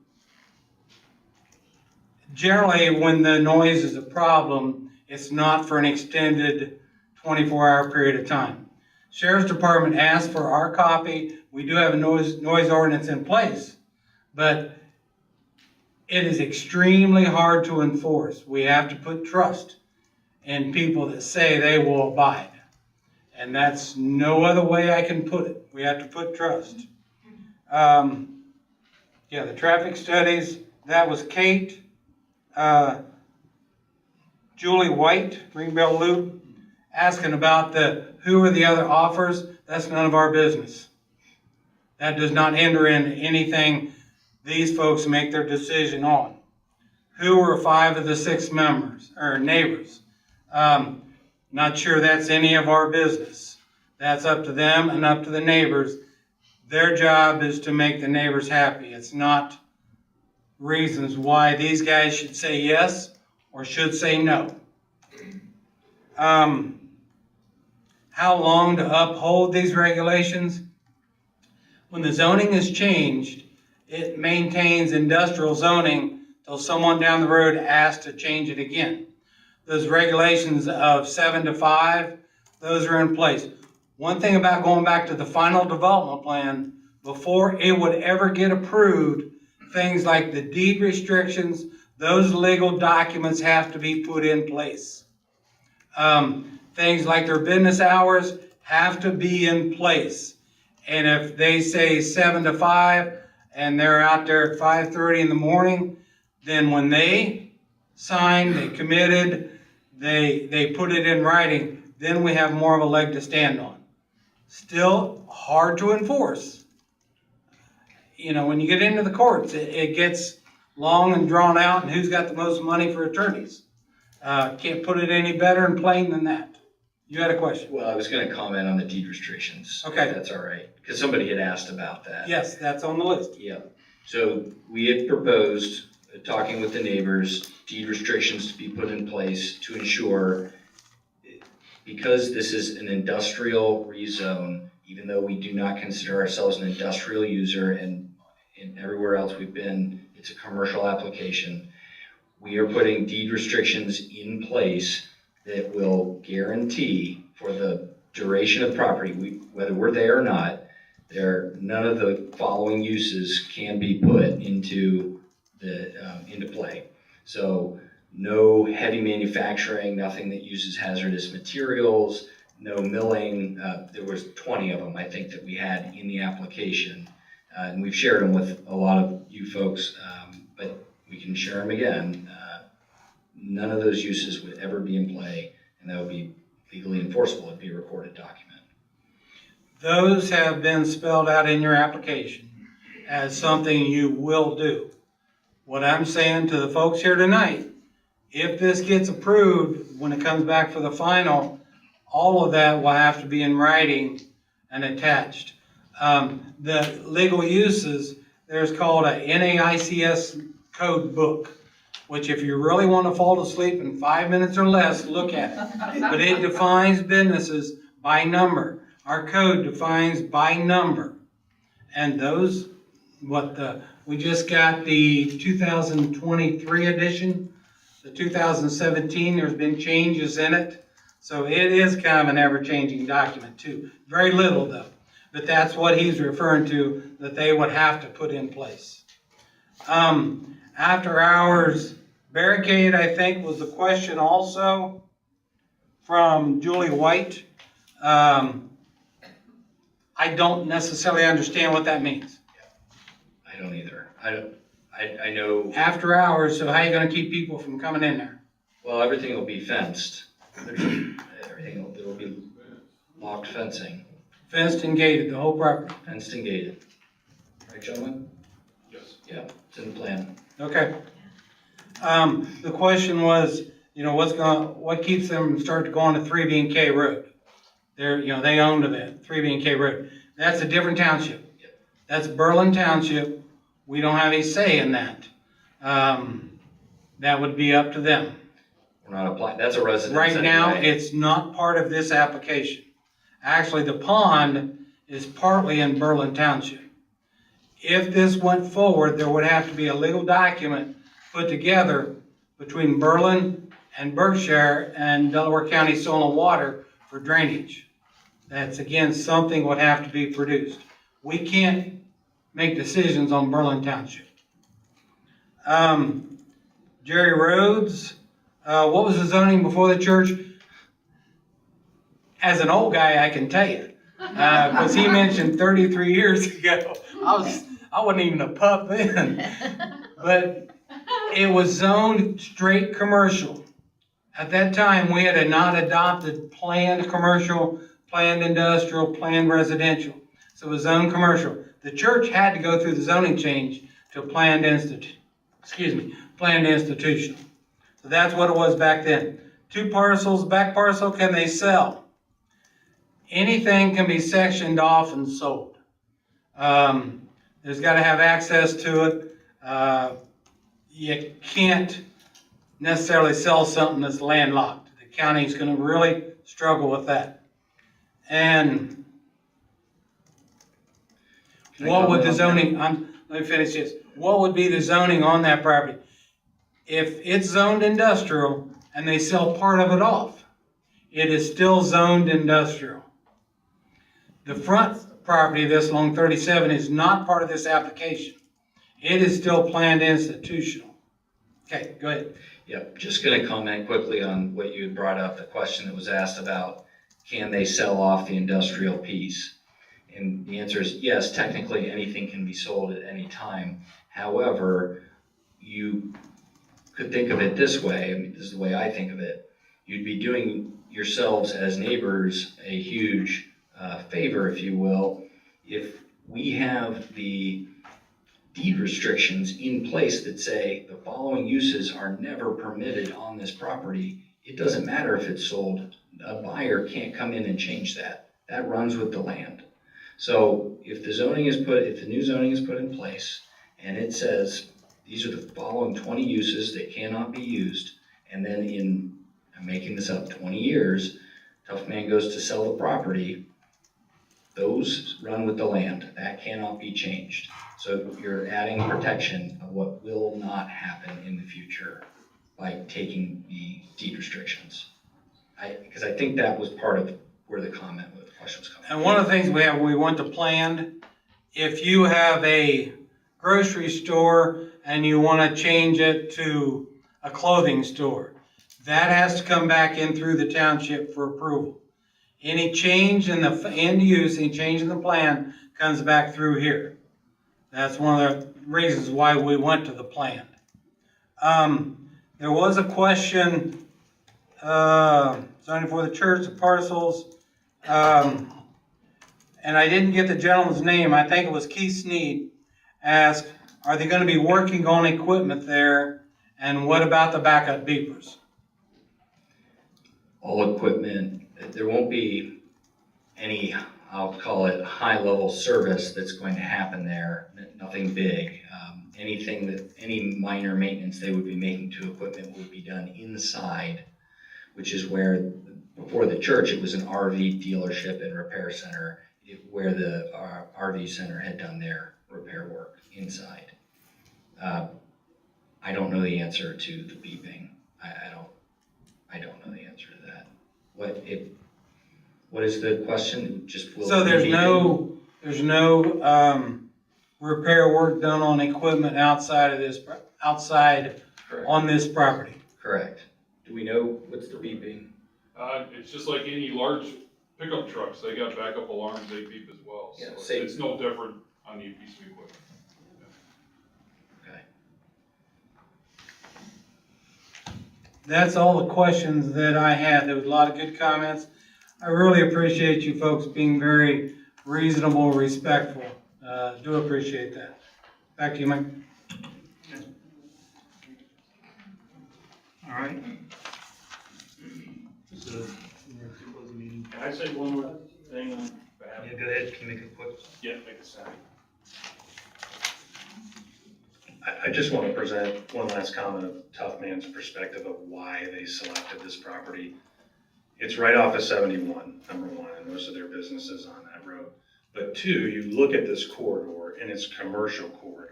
generally when the noise is a problem, it's not for an extended 24-hour period of time. Sheriff's Department asked for our copy. We do have a noise ordinance in place, but it is extremely hard to enforce. We have to put trust in people that say they will abide. And that's no other way I can put it. We have to put trust. Yeah, the traffic studies, that was Kate, Julie White, Greenbelt Loop, asking about who are the other offers. That's none of our business. That does not enter in anything these folks make their decision on. Who are 5 of the 6 members, or neighbors? Not sure that's any of our business. That's up to them and up to the neighbors. Their job is to make the neighbors happy. It's not reasons why these guys should say yes or should say no. How long to uphold these regulations? When the zoning is changed, it maintains industrial zoning till someone down the road asks to change it again. Those regulations of 7 to 5, those are in place. One thing about going back to the final development plan, before it would ever get approved, things like the deed restrictions, those legal documents have to be put in place. Things like their business hours have to be in place. And if they say 7 to 5 and they're out there at 5:30 in the morning, then when they signed, they committed, they put it in writing, then we have more of a leg to stand on. Still hard to enforce. You know, when you get into the courts, it gets long and drawn out, and who's got the most money for attorneys? Can't put it any better and plain than that. You had a question? Well, I was going to comment on the deed restrictions. Okay. If that's all right, because somebody had asked about that. Yes, that's on the list. Yeah. So we had proposed, talking with the neighbors, deed restrictions to be put in place to ensure, because this is an industrial rezone, even though we do not consider ourselves an industrial user, and everywhere else we've been, it's a commercial application. We are putting deed restrictions in place that will guarantee for the duration of the property, whether we're there or not, None of the following uses can be put into play. So no heavy manufacturing, nothing that uses hazardous materials, no milling. There was 20 of them, I think, that we had in the application. And we've shared them with a lot of you folks, but we can share them again. None of those uses would ever be in play, and that would be legally enforceable. It'd be a recorded document. Those have been spelled out in your application as something you will do. What I'm saying to the folks here tonight, if this gets approved, when it comes back for the final, all of that will have to be in writing and attached. The legal uses, there's called a NAICS code book, which if you really want to fall asleep in 5 minutes or less, look at it. But it defines businesses by number. Our code defines by number. And those, we just got the 2023 edition. The 2017, there's been changes in it. So it is kind of an ever-changing document too. Very little though. But that's what he's referring to, that they would have to put in place. After hours barricade, I think, was the question also from Julie White. I don't necessarily understand what that means. I don't either. I know. After hours, so how are you going to keep people from coming in there? Well, everything will be fenced. There will be locked fencing. Fenced and gated, the whole property. Fenced and gated. Right, gentlemen? Yes. Yeah, it's in the plan. Okay. The question was, what keeps them from starting to go on to 3B&K Road? They owned it, 3B&K Road. That's a different township. That's Berlin Township. We don't have any say in that. That would be up to them. We're not applying, that's a residence. Right now, anyway. it's not part of this application. Actually, the pond is partly in Berlin Township. If this went forward, there would have to be a legal document put together between Berlin and Berkshire and Delaware County Soil and Water for drainage. That's, again, something would have to be produced. We can't make decisions on Berlin Township. Jerry Rhodes, what was the zoning before the church? As an old guy, I can tell you, because he mentioned 33 years ago. I wasn't even a pup then, but it was zoned straight commercial. At that time, we had not adopted planned commercial, planned industrial, planned residential. So it was zoned commercial. The church had to go through the zoning change to planned institutional. So that's what it was back then. 2 parcels, back parcel, can they sell? Anything can be sectioned off and sold. There's got to have access to it. You can't necessarily sell something that's landlocked. The county's going to really struggle with that. And what would the zoning, let me finish this. What would be the zoning on that property? If it's zoned industrial and they sell part of it off, it is still zoned industrial. The front property, this along 37, is not part of this application. It is still planned institutional. Okay, go ahead. Yep, just going to comment quickly on what you had brought up, the question that was asked about, can they sell off the industrial piece? And the answer is yes, technically anything can be sold at any time. However, you could think of it this way, this is the way I think of it. You'd be doing yourselves as neighbors a huge favor, if you will, if we have the deed restrictions in place that say the following uses are never permitted on this property. It doesn't matter if it's sold. A buyer can't come in and change that. That runs with the land. So if the new zoning is put in place and it says these are the following 20 uses that cannot be used, and then in, I'm making this up, 20 years, Tough Man goes to sell the property, those run with the land. That cannot be changed. So you're adding protection of what will not happen in the future by taking the deed restrictions. Because I think that was part of where the question was coming. And one of the things we want to plan, if you have a grocery store and you want to change it to a clothing store, that has to come back in through the township for approval. Any change in the end use, any change in the plan comes back through here. That's one of the reasons why we went to the plan. There was a question, zoning for the church, the parcels, and I didn't get the gentleman's name. I think it was Keith Sneed, asked, are they gonna be working on equipment there? And what about the backup beepers? All equipment, there won't be any, I'll call it high-level service that's going to happen there, nothing big. Any minor maintenance they would be making to equipment would be done inside, which is where, before the church, it was an RV dealership and repair center, where the RV center had done their repair work inside. I don't know the answer to the beeping. I don't know the answer to that. What is the question? So there's no repair work done on equipment outside on this property? Correct. Do we know what's the beeping? It's just like any large pickup trucks, they got backup alarms, they beep as well. Yeah, So it's no different on the piece of equipment. Okay. That's all the questions that I had. There was a lot of good comments. I really appreciate you folks being very reasonable, respectful. Do appreciate that. Back to you, Mike. All right. So, you want to close the meeting? Can I say one more thing on behalf? Yeah, go ahead. Can you make it quick? Yeah, make it sound. I just want to present one last comment of Tough Man's perspective of why they selected this property. It's right off of 71, number one, and most of their businesses on that road. But two, you look at this corridor and it's commercial corridor.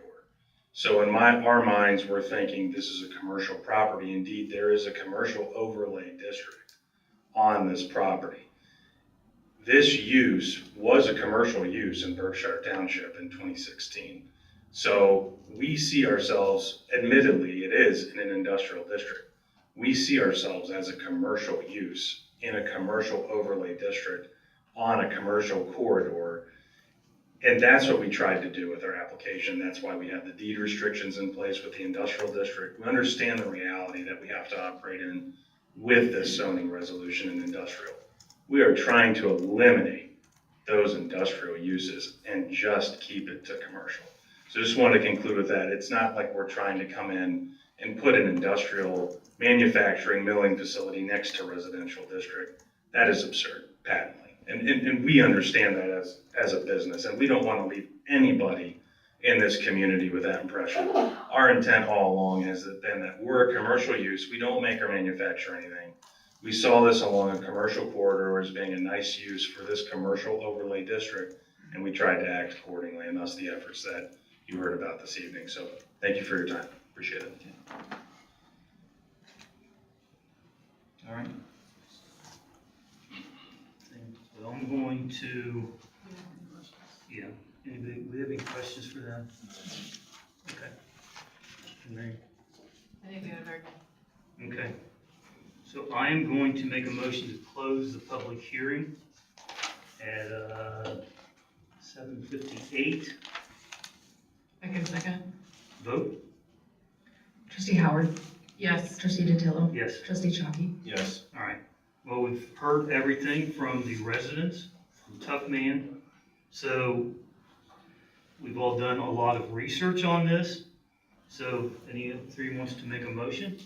So in our minds, we're thinking this is a commercial property. Indeed, there is a commercial overlay district on this property. This use was a commercial use in Berkshire Township in 2016. So we see ourselves, admittedly, it is in an industrial district. We see ourselves as a commercial use in a commercial overlay district on a commercial corridor. And that's what we tried to do with our application. That's why we have the deed restrictions in place with the industrial district. We understand the reality that we have to operate in with this zoning resolution in industrial. We are trying to eliminate those industrial uses and just keep it to commercial. So just wanted to conclude with that. It's not like we're trying to come in and put an industrial manufacturing milling facility next to residential district. That is absurd, patently. And we understand that as a business, and we don't want to leave anybody in this community with that impression. Our intent all along has been that we're a commercial use. We don't make or manufacture anything. We saw this along a commercial corridor as being a nice use for this commercial overlay district, and we tried to act accordingly, and thus the efforts that you heard about this evening. So thank you for your time. Appreciate it. All right. So I'm going to, yeah, anybody, do we have any questions for them? Okay. Mary? I think we have our. Okay. So I am going to make a motion to close the public hearing at 7:58. I can second. Vote? Trustee Howard, Yes. trustee DeTillo, Yes. trustee Chalky. Yes. All right. Well, we've heard everything from the residents, from Tough Man. So we've all done a lot of research on this. So any of the three wants to make a motion?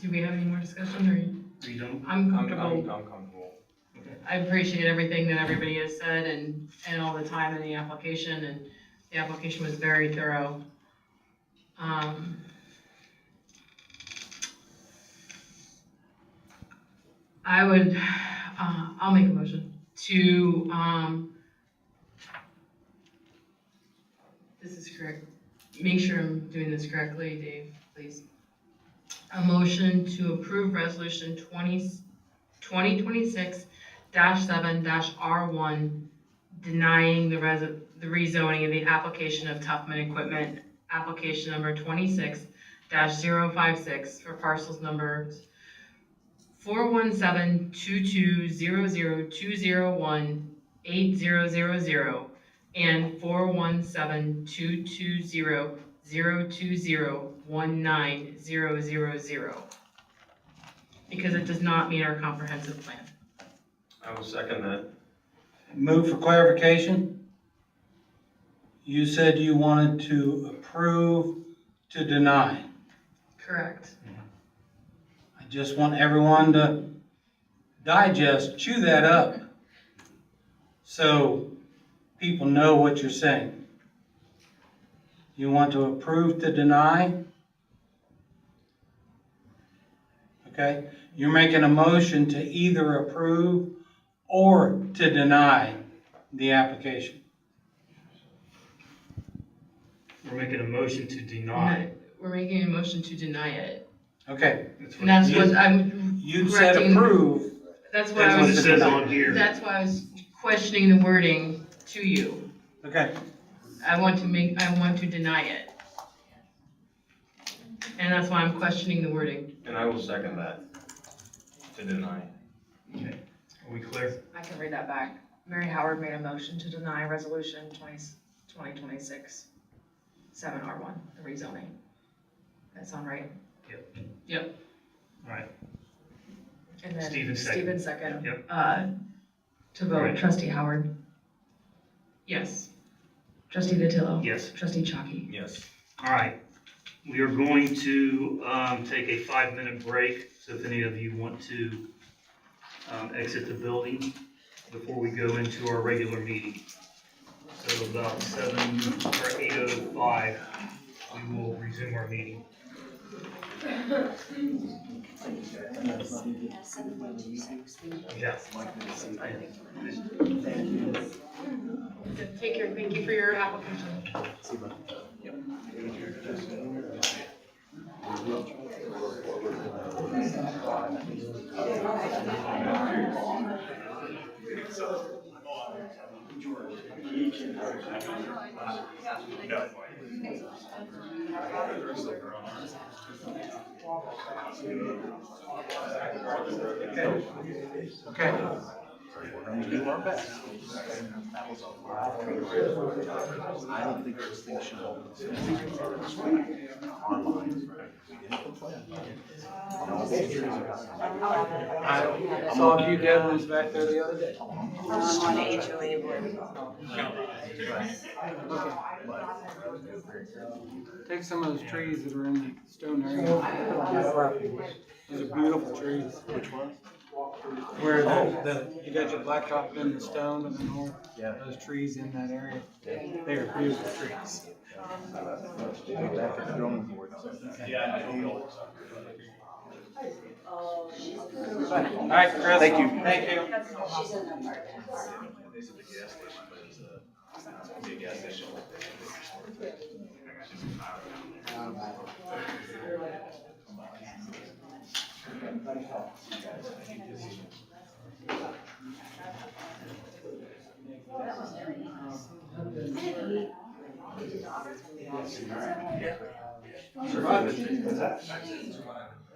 Do we have any more discussion or? Or you don't? I'm comfortable. I'm comfortable. Okay. I appreciate everything that everybody has said and all the time in the application, and the application was very thorough. I would, I'll make a motion to, this is correct, make sure I'm doing this correctly, Dave, please. A motion to approve resolution 2026-7-R1, denying the rezoning of the application of Tuffman Equipment, application number 26-056 for parcels numbers 417-2200201-8000 and 417-220-020-19000, because it does not meet our comprehensive plan. I will second that. Move for clarification. You said you wanted to approve to deny. Correct. I just want everyone to digest, chew that up, so people know what you're saying. You want to approve to deny? Okay, you're making a motion to either approve or to deny the application. We're making a motion to deny. We're making a motion to deny it. Okay. And that's what I'm You said correcting. approve. That's what That's I what was. it says on here. That's why I was questioning the wording to you. Okay. I want to deny it. And that's why I'm questioning the wording. And I will second that, to deny. Okay, are we clear? I can read that back. Mary Howard made a motion to deny resolution 2026-7R1, the rezoning. That sound right? Yep. Yep. All right. And then Stephen second. Stephen second. Yep. To vote, Right. Trustee Howard. Yes. Trustee Vittillo. Yes. Trustee Chalky. Yes. All right. We are going to take a 5-minute break, so if any of you want to exit the building before we go into our regular meeting. So about 8:05, we will resume our meeting. Yeah. Take care. Thank you for your application. Okay. We're going to do our best. That was I don't think those things should hold us. Our minds, we didn't complain. I saw a few dead ones back there the other day. On HOA board. Take some of those trees that are in the stone area. Those are beautiful trees. Which ones? Where you got your blacktop in the stone and the north. Yeah. Those trees in that area. They are beautiful trees. Way back at the drawing board. All right, Chris. Thank you. Thank you.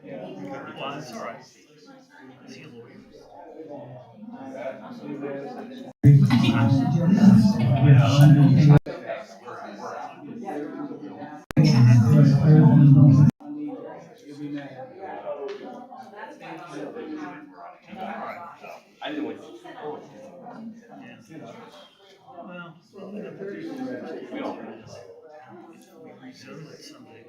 Well, that's all right. Is he a lawyer? I didn't wait. Well, we rezone it someday.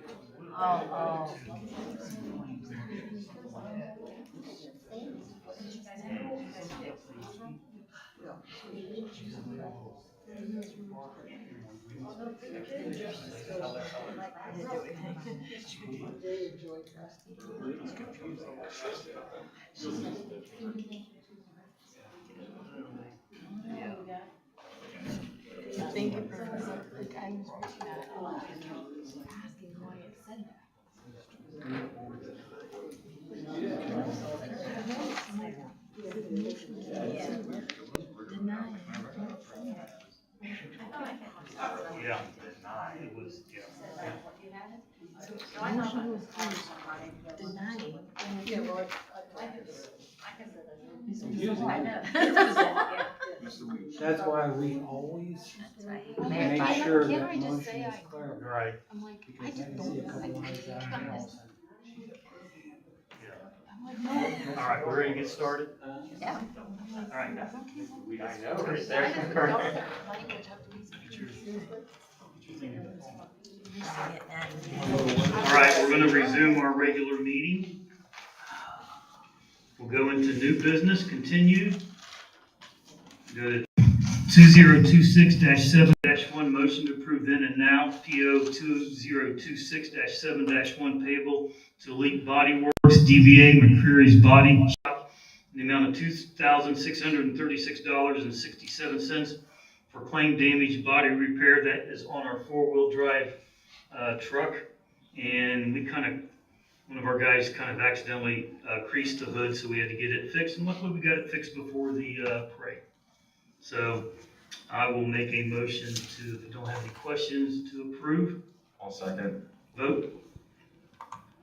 Thank you for the time asking why it said that. It was, yeah. I thought it was denied. Yeah, well, That's why we always That's make right. sure Can't that I just motion say is I- clear. Right. I'm like, I Because I didn't can see a know. couple lines down here and all of a sudden. I'm like, no. All right, we're ready to get started? Yeah. All right. I know, right I didn't there. know that language have to be All right, we're gonna resume our regular meeting. We'll go into new business, continued. Go to 2026-7-1, motion to approve then and now, PO 2026-7-1 payable to Elite Body Works, DBA McCreary's Body Shop, in the amount of $2,636.67 for claim damage body repair. That is on our four-wheel drive truck. And one of our guys kind of accidentally creased the hood, so we had to get it fixed. And luckily we got it fixed before the parade. So I will make a motion to, if you don't have any questions, to approve. I'll second. Vote?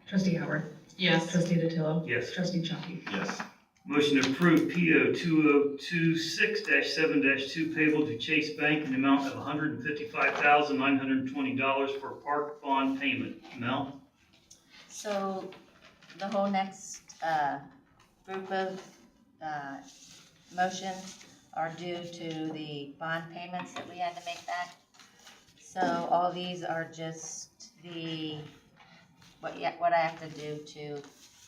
Trustee Howard? Yes. Trustee DeTillo? Yes. Trustee Chomky? Yes. Motion to approve PO 2026-7-2 payable to Chase Bank in the amount of $155,920 for park bond payment. Mel? So the whole next group of motions are due to the bond payments that we had to make back. So all these are just what I have to do to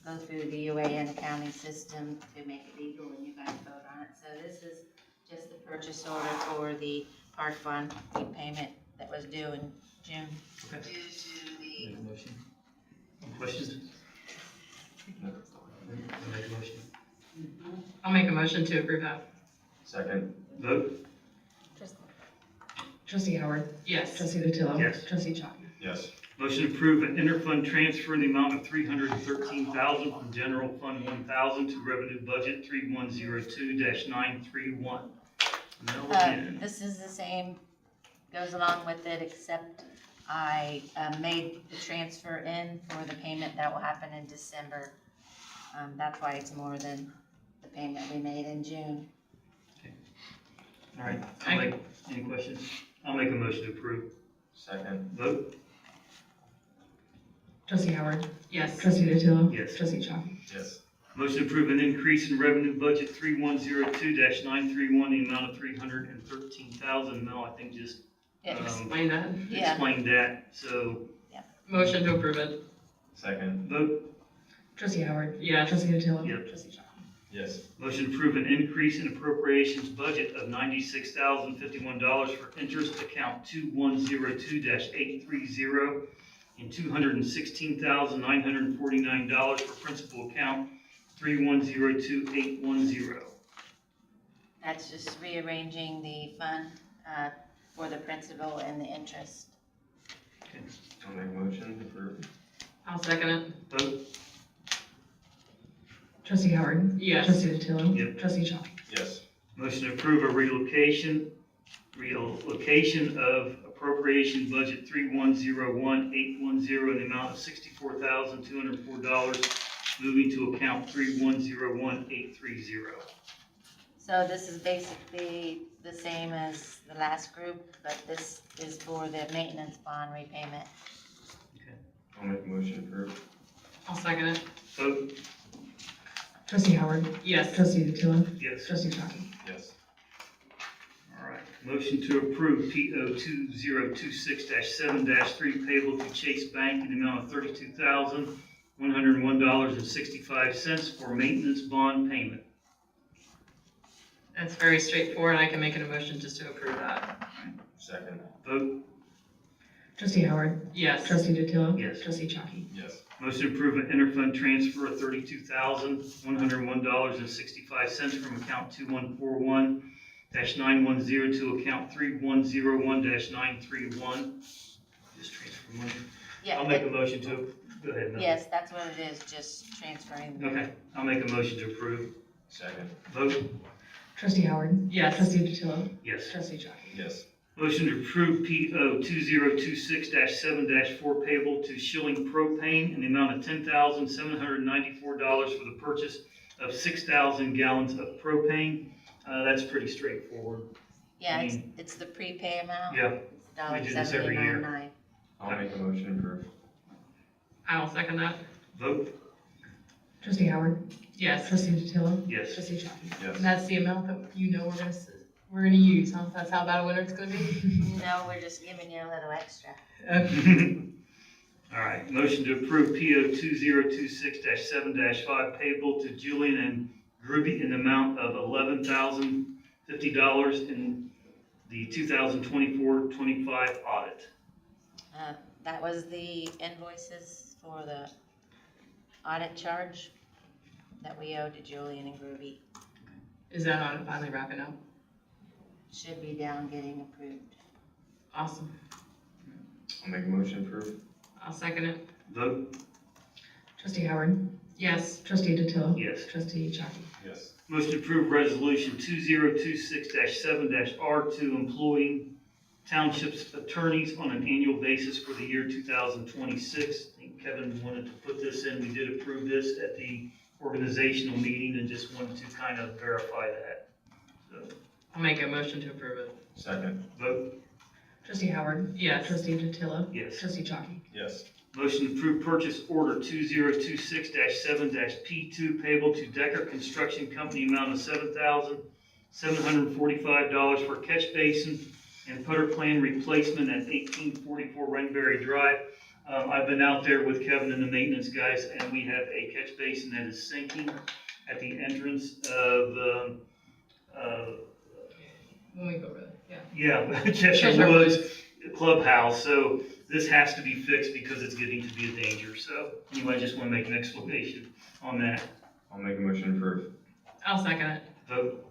go through the UAN accounting system to make it legal and you guys vote on it. So this is just the purchase order for the park bond repayment that was due in June. Okay. Due to the Make a motion. Any questions? Make a motion. I'll make a motion to approve that. Second. Vote? Trustee Howard? Yes. Trustee DeTillo? Yes. Trustee Chomky? Yes. Motion to approve an interfund transfer in the amount of $313,000 from general fund 1,000 to revenue budget 3102-931. Mel again. This is the same, goes along with it, except I made the transfer in for the payment that will happen in December. That's why it's more than the payment we made in June. All right, any questions? I'll make a motion to approve. Second. Vote? Trustee Howard? Yes. Trustee DeTillo? Yes. Trustee Chomky? Yes. Motion to approve an increase in revenue budget 3102-931, the amount of $313,000. Mel, I think just Explain that. Yeah. explained that, so Motion to approve it. Second. vote? Trustee Howard? Yes. Trustee DeTillo? Yep. Trustee Chomky? Yes. Motion to approve an increase in appropriations budget of $96,051 for interest account 2102-830 and $216,949 for principal account 3102810. That's just rearranging the fund for the principal and the interest. I'll make a motion to approve. I'll second it. Vote? Trustee Howard? Yes. Trustee DeTillo? Yep. Trustee Chomky? Yes. Motion to approve a relocation of appropriation budget 3101-810 in the amount of $64,204, moving to account 3101-830. So this is basically the same as the last group, but this is for the maintenance bond repayment. I'll make a motion to approve. I'll second it. Vote? Trustee Howard? Yes. Trustee DeTillo? Yes. Trustee Chomky? Yes. All right. Motion to approve PO 2026-7-3 payable to Chase Bank in the amount of $32,101.65 for maintenance bond payment. That's very straightforward. I can make an motion just to approve that. Second. Vote? Trustee Howard? Yes. Trustee DeTillo? Yes. Trustee Chomky? Yes. Motion to approve an interfund transfer of $32,101.65 from account 2141-910 to account 3101-931. Just transfer money. Yeah, I'll make a motion to, go ahead, Mel. yes, that's what it is, just transferring. Okay, I'll make a motion to approve. Second. Vote? Trustee Howard? Yes. Trustee DeTillo? Yes. Trustee Chomky? Yes. Motion to approve PO 2026-7-4 payable to Schilling Propane in the amount of $10,794 for the purchase of 6,000 gallons of propane. That's pretty straightforward. Yeah, it's the prepay amount. Yeah, It's we do this every year. $1.79. I'll make a motion to approve. I'll second that. Vote? Trustee Howard? Yes. Trustee DeTillo? Yes. Trustee Chaki? Yes. And that's the amount that we're gonna use, huh? That's how bad a winter it's gonna be? No, we're just giving you a little extra. All right, motion to approve PO 2026-7-5 payable to Julian and Gruby in the amount of $11,050 in the 2024-25 audit. That was the invoices for the audit charge that we owe to Julian and Groovy. Is that audit finally wrapping up? Should be down getting approved. Awesome. I'll make a motion to approve. I'll second it. Vote? Trustee Howard? Yes. Trustee DeTillo? Yes. Trustee Chaki? Yes. Motion to approve resolution 2026-7-R2 employing township's attorneys on an annual basis for the year 2026. I think Kevin wanted to put this in. We did approve this at the organizational meeting and just wanted to kind of verify that. So, I'll make a motion to approve it. Second. vote? Trustee Howard? Yes. Trustee DeTillo? Yes. Trustee Chaki? Yes. Motion to approve purchase order 2026-7-P2 payable to Decker Construction Company amount of $7,745 for catch basin and putter plan replacement at 1844 Renberry Drive. I've been out there with Kevin and the maintenance guys, and we have a catch basin that is sinking at the entrance of, When we go over there, yeah. yeah, Cheshire Woods Clubhouse. So this has to be fixed because it's getting to be a danger. So anyway, I just want to make an explanation on that. I'll make a motion to approve. I'll second it. Vote?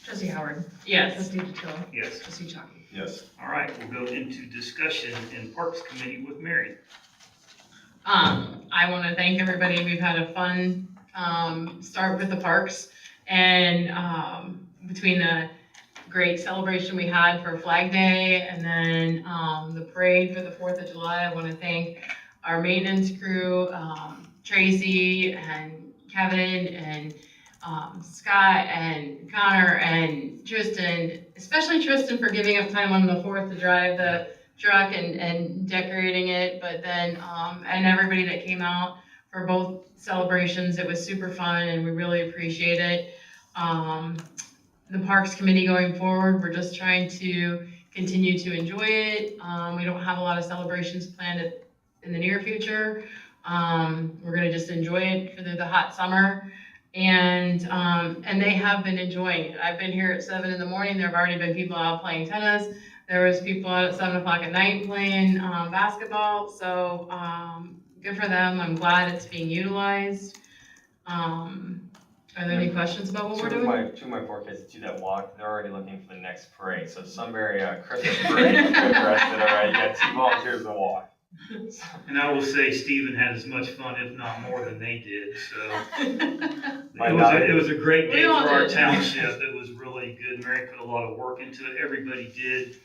Trustee Howard? Yes. Trustee DeTillo? Yes. Trustee Chaki? Yes. All right, we'll go into discussion in Parks Committee with Mary. I want to thank everybody. We've had a fun start with the parks, and between the great celebration we had for Flag Day and then the parade for the 4th of July, I want to thank our maintenance crew, Tracy and Kevin and Scott and Connor and Tristan, especially Tristan for giving up time on the 4th to drive the truck and decorating it, but then, and everybody that came out for both celebrations. It was super fun and we really appreciate it. The Parks Committee going forward, we're just trying to continue to enjoy it. We don't have a lot of celebrations planned in the near future. We're gonna just enjoy it through the hot summer. And they have been enjoying it. I've been here at 7 in the morning. There have already been people out playing tennis. There was people out at 7 o'clock at night playing basketball. So good for them. I'm glad it's being utilized. Are there any questions about what we're doing? Two of my 4 kids do that walk. They're already looking for the next parade. So Sunbury Christmas parade is good rested already. You got 2 volunteers to walk. And I will say Stephen had as much fun, if not more, than they did, so. It was a great day for our township. It was really good. Mary put a lot of work into it. Everybody did.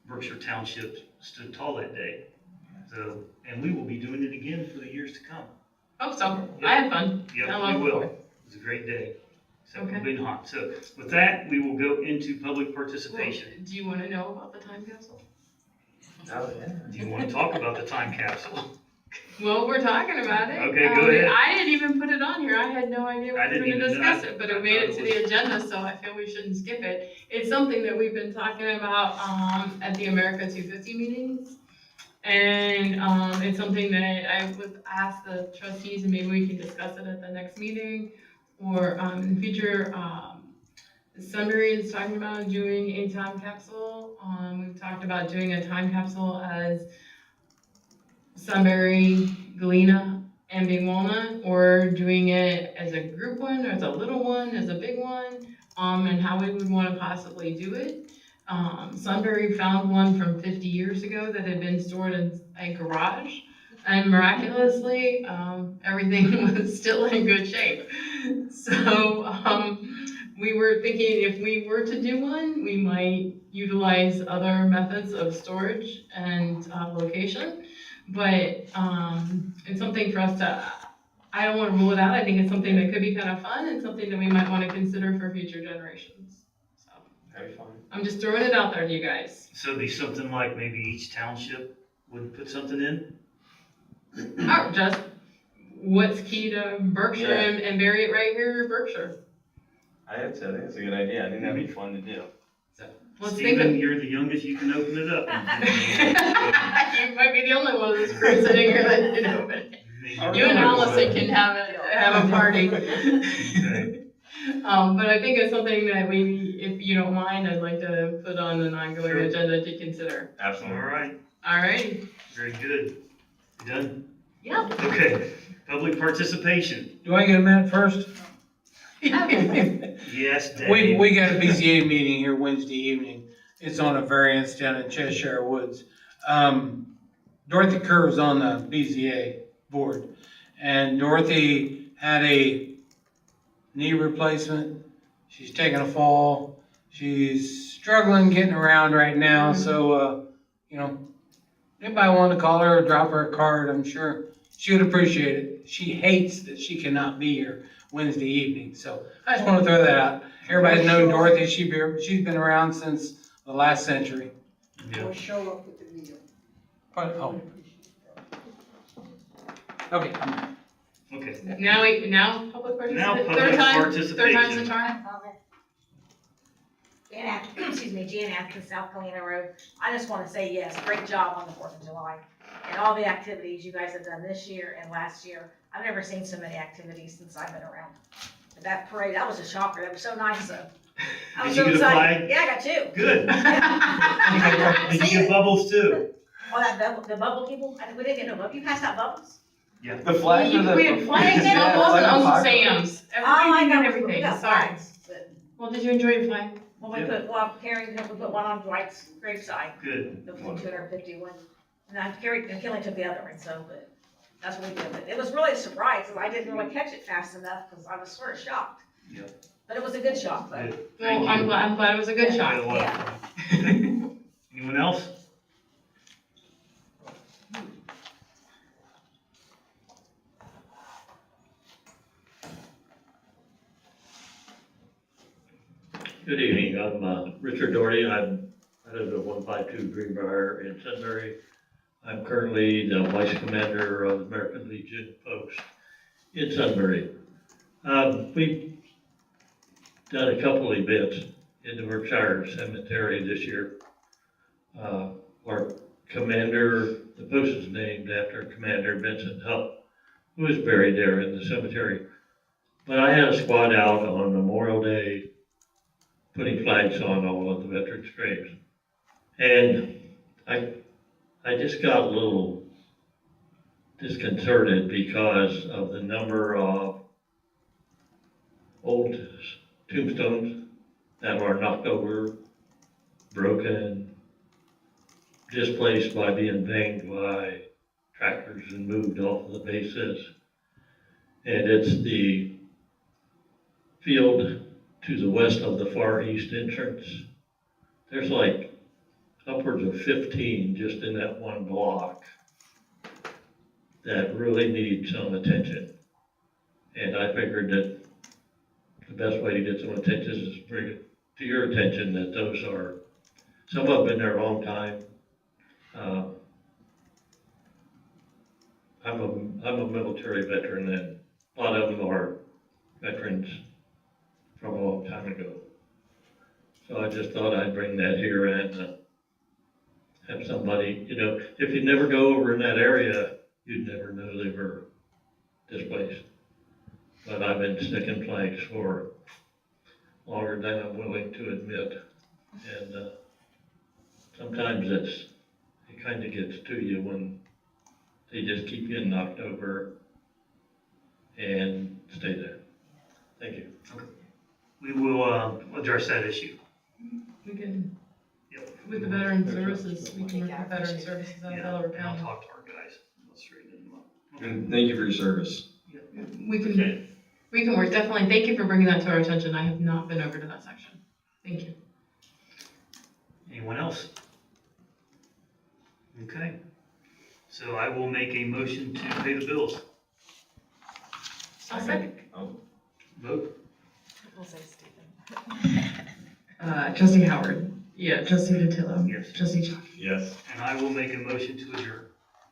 Berkshire Township stood tall that day. So, and we will be doing it again for the years to come. Hope so. I had fun. I Yep, love we will. it. It was a great day. So Okay. it's been hot. So with that, we will go into public participation. Do you want to know about the time capsule? Oh, yeah. Do you want to talk about the time capsule? Well, we're talking about it. Okay, go ahead. I didn't even put it on here. I had no idea we I were didn't going to even know. discuss it, but I it made thought it to it the agenda, so I feel we shouldn't skip it. It's something that we've been talking about at the America 250 meetings. And it's something that I would ask the trustees, and maybe we can discuss it at the next meeting or in the future. Sunbury is talking about doing a time capsule. We've talked about doing a time capsule as Sunbury, Galena, and Big Walnut, or doing it as a group one, or as a little one, as a big one, and how we would want to possibly do it. Sunbury found one from 50 years ago that had been stored in a garage, and miraculously, everything was still in good shape. So we were thinking if we were to do one, we might utilize other methods of storage and location. But it's something for us to, I don't want to rule it out. I think it's something that could be kind of fun and something that we might want to consider for future generations. So Very fun. I'm just throwing it out there to you guys. So it'd be something like maybe each township would put something in? Oh, just what's key to Berkshire Yeah. and bury it right here in Berkshire. I think it's a good idea. I think that'd be fun to do. Let's think Stephen, of- you're the youngest, you can open it up. You might be the only one of this crew sitting here that didn't open it. You and Allison can have a party. But I think it's something that we, if you don't mind, I'd like to put on an ongoing Sure. agenda to consider. Absolutely. All right, All right? very good. You done? Yeah. Okay, public participation. Do I get a minute first? Yes, Dave. We got a BZA meeting here Wednesday evening. It's on a variance down in Cheshire Woods. Dorothy Kerr is on the BZA board, and Dorothy had a knee replacement. She's taken a fall. She's struggling getting around right now, so, anybody want to call her or drop her a card, I'm sure she would appreciate it. She hates that she cannot be here Wednesday evening, so I just want to throw that out. Everybody's known Dorothy. She's been around since the last century. Or show up with the meal. Oh. Okay. Okay. Now public participation. Now public Third participation. time's the charm. Jan Atkins, South Galena Road. I just want to say yes, great job on the 4th of July. And all the activities you guys have done this year and last year. I've never seen so many activities since I've been around. But that parade, that was a shocker. That was so nice though. I was Did you so get a excited. flag? Yeah, I got two. Good. Did you get bubbles too? Oh, the bubble people? We didn't get no bubble. You passed out bubbles? Yeah. The flags are the. We had flags, bubbles, and Uncle Sam's. Oh, I Everything know. and everything. We got Sorry. flags. But Well, did you enjoy your flag? when we put, well, Carrie, we put one on Dwight's graveside. Good. The 251. And I carried, and Kelly took the other one, so, but that's what we did. But it was really a surprise, because I didn't really catch it fast enough, because I was sort of shocked. Yep. But it was a good shot, though. Good. Well, I'm glad it was a good shot. Yeah. Anyone else? Good evening, I'm Richard Doherty. I live at 152 Greenbrier in Sunbury. I'm currently the Vice Commander of the American Legion Post in Sunbury. We've done a couple events in the Berkshire Cemetery this year. Our commander, the post is named after Commander Vincent Hupp, who is buried there in the cemetery. But I had a squad out on Memorial Day putting flags on all of the veterans' graves. And I just got a little disconcerted because of the number of old tombstones that are knocked over, broken, displaced by being banged by tractors and moved off of the bases. And it's the field to the west of the far east entrance. There's like upwards of 15 just in that one block that really need some attention. And I figured that the best way to get some attention is to bring it to your attention that those are, some have been there a long time. I'm a military veteran, and a lot of them are veterans from a long time ago. So I just thought I'd bring that here and have somebody, if you never go over in that area, you'd never know they were displaced. But I've been sticking flags for longer than I'm willing to admit. And sometimes it kind of gets to you when they just keep getting knocked over and stay there. Thank you. Okay. We will address that issue. We can, with the veteran services, we can work with veteran services out of Delaware And I'll County. talk to our guys. We'll straighten them up. And thank you for your service. We can, We can work, definitely. Thank you for bringing that to our attention. I have not been over to that section. Thank you. Anyone else? Okay, so I will make a motion to pay the bills. I'll second. Vote? We'll say Stephen. Trustee Howard. Yes. Trustee Datillo. Yes. Trustee Chuck. Yes. And I will make a motion to adjourn.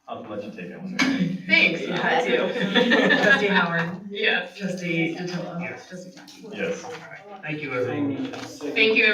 I'll let you take that one. Thanks, I had to. Trustee Howard. Yes. Trustee Datillo. Yes. Trustee Chuck. Yes. Thank you, everyone. Thank you.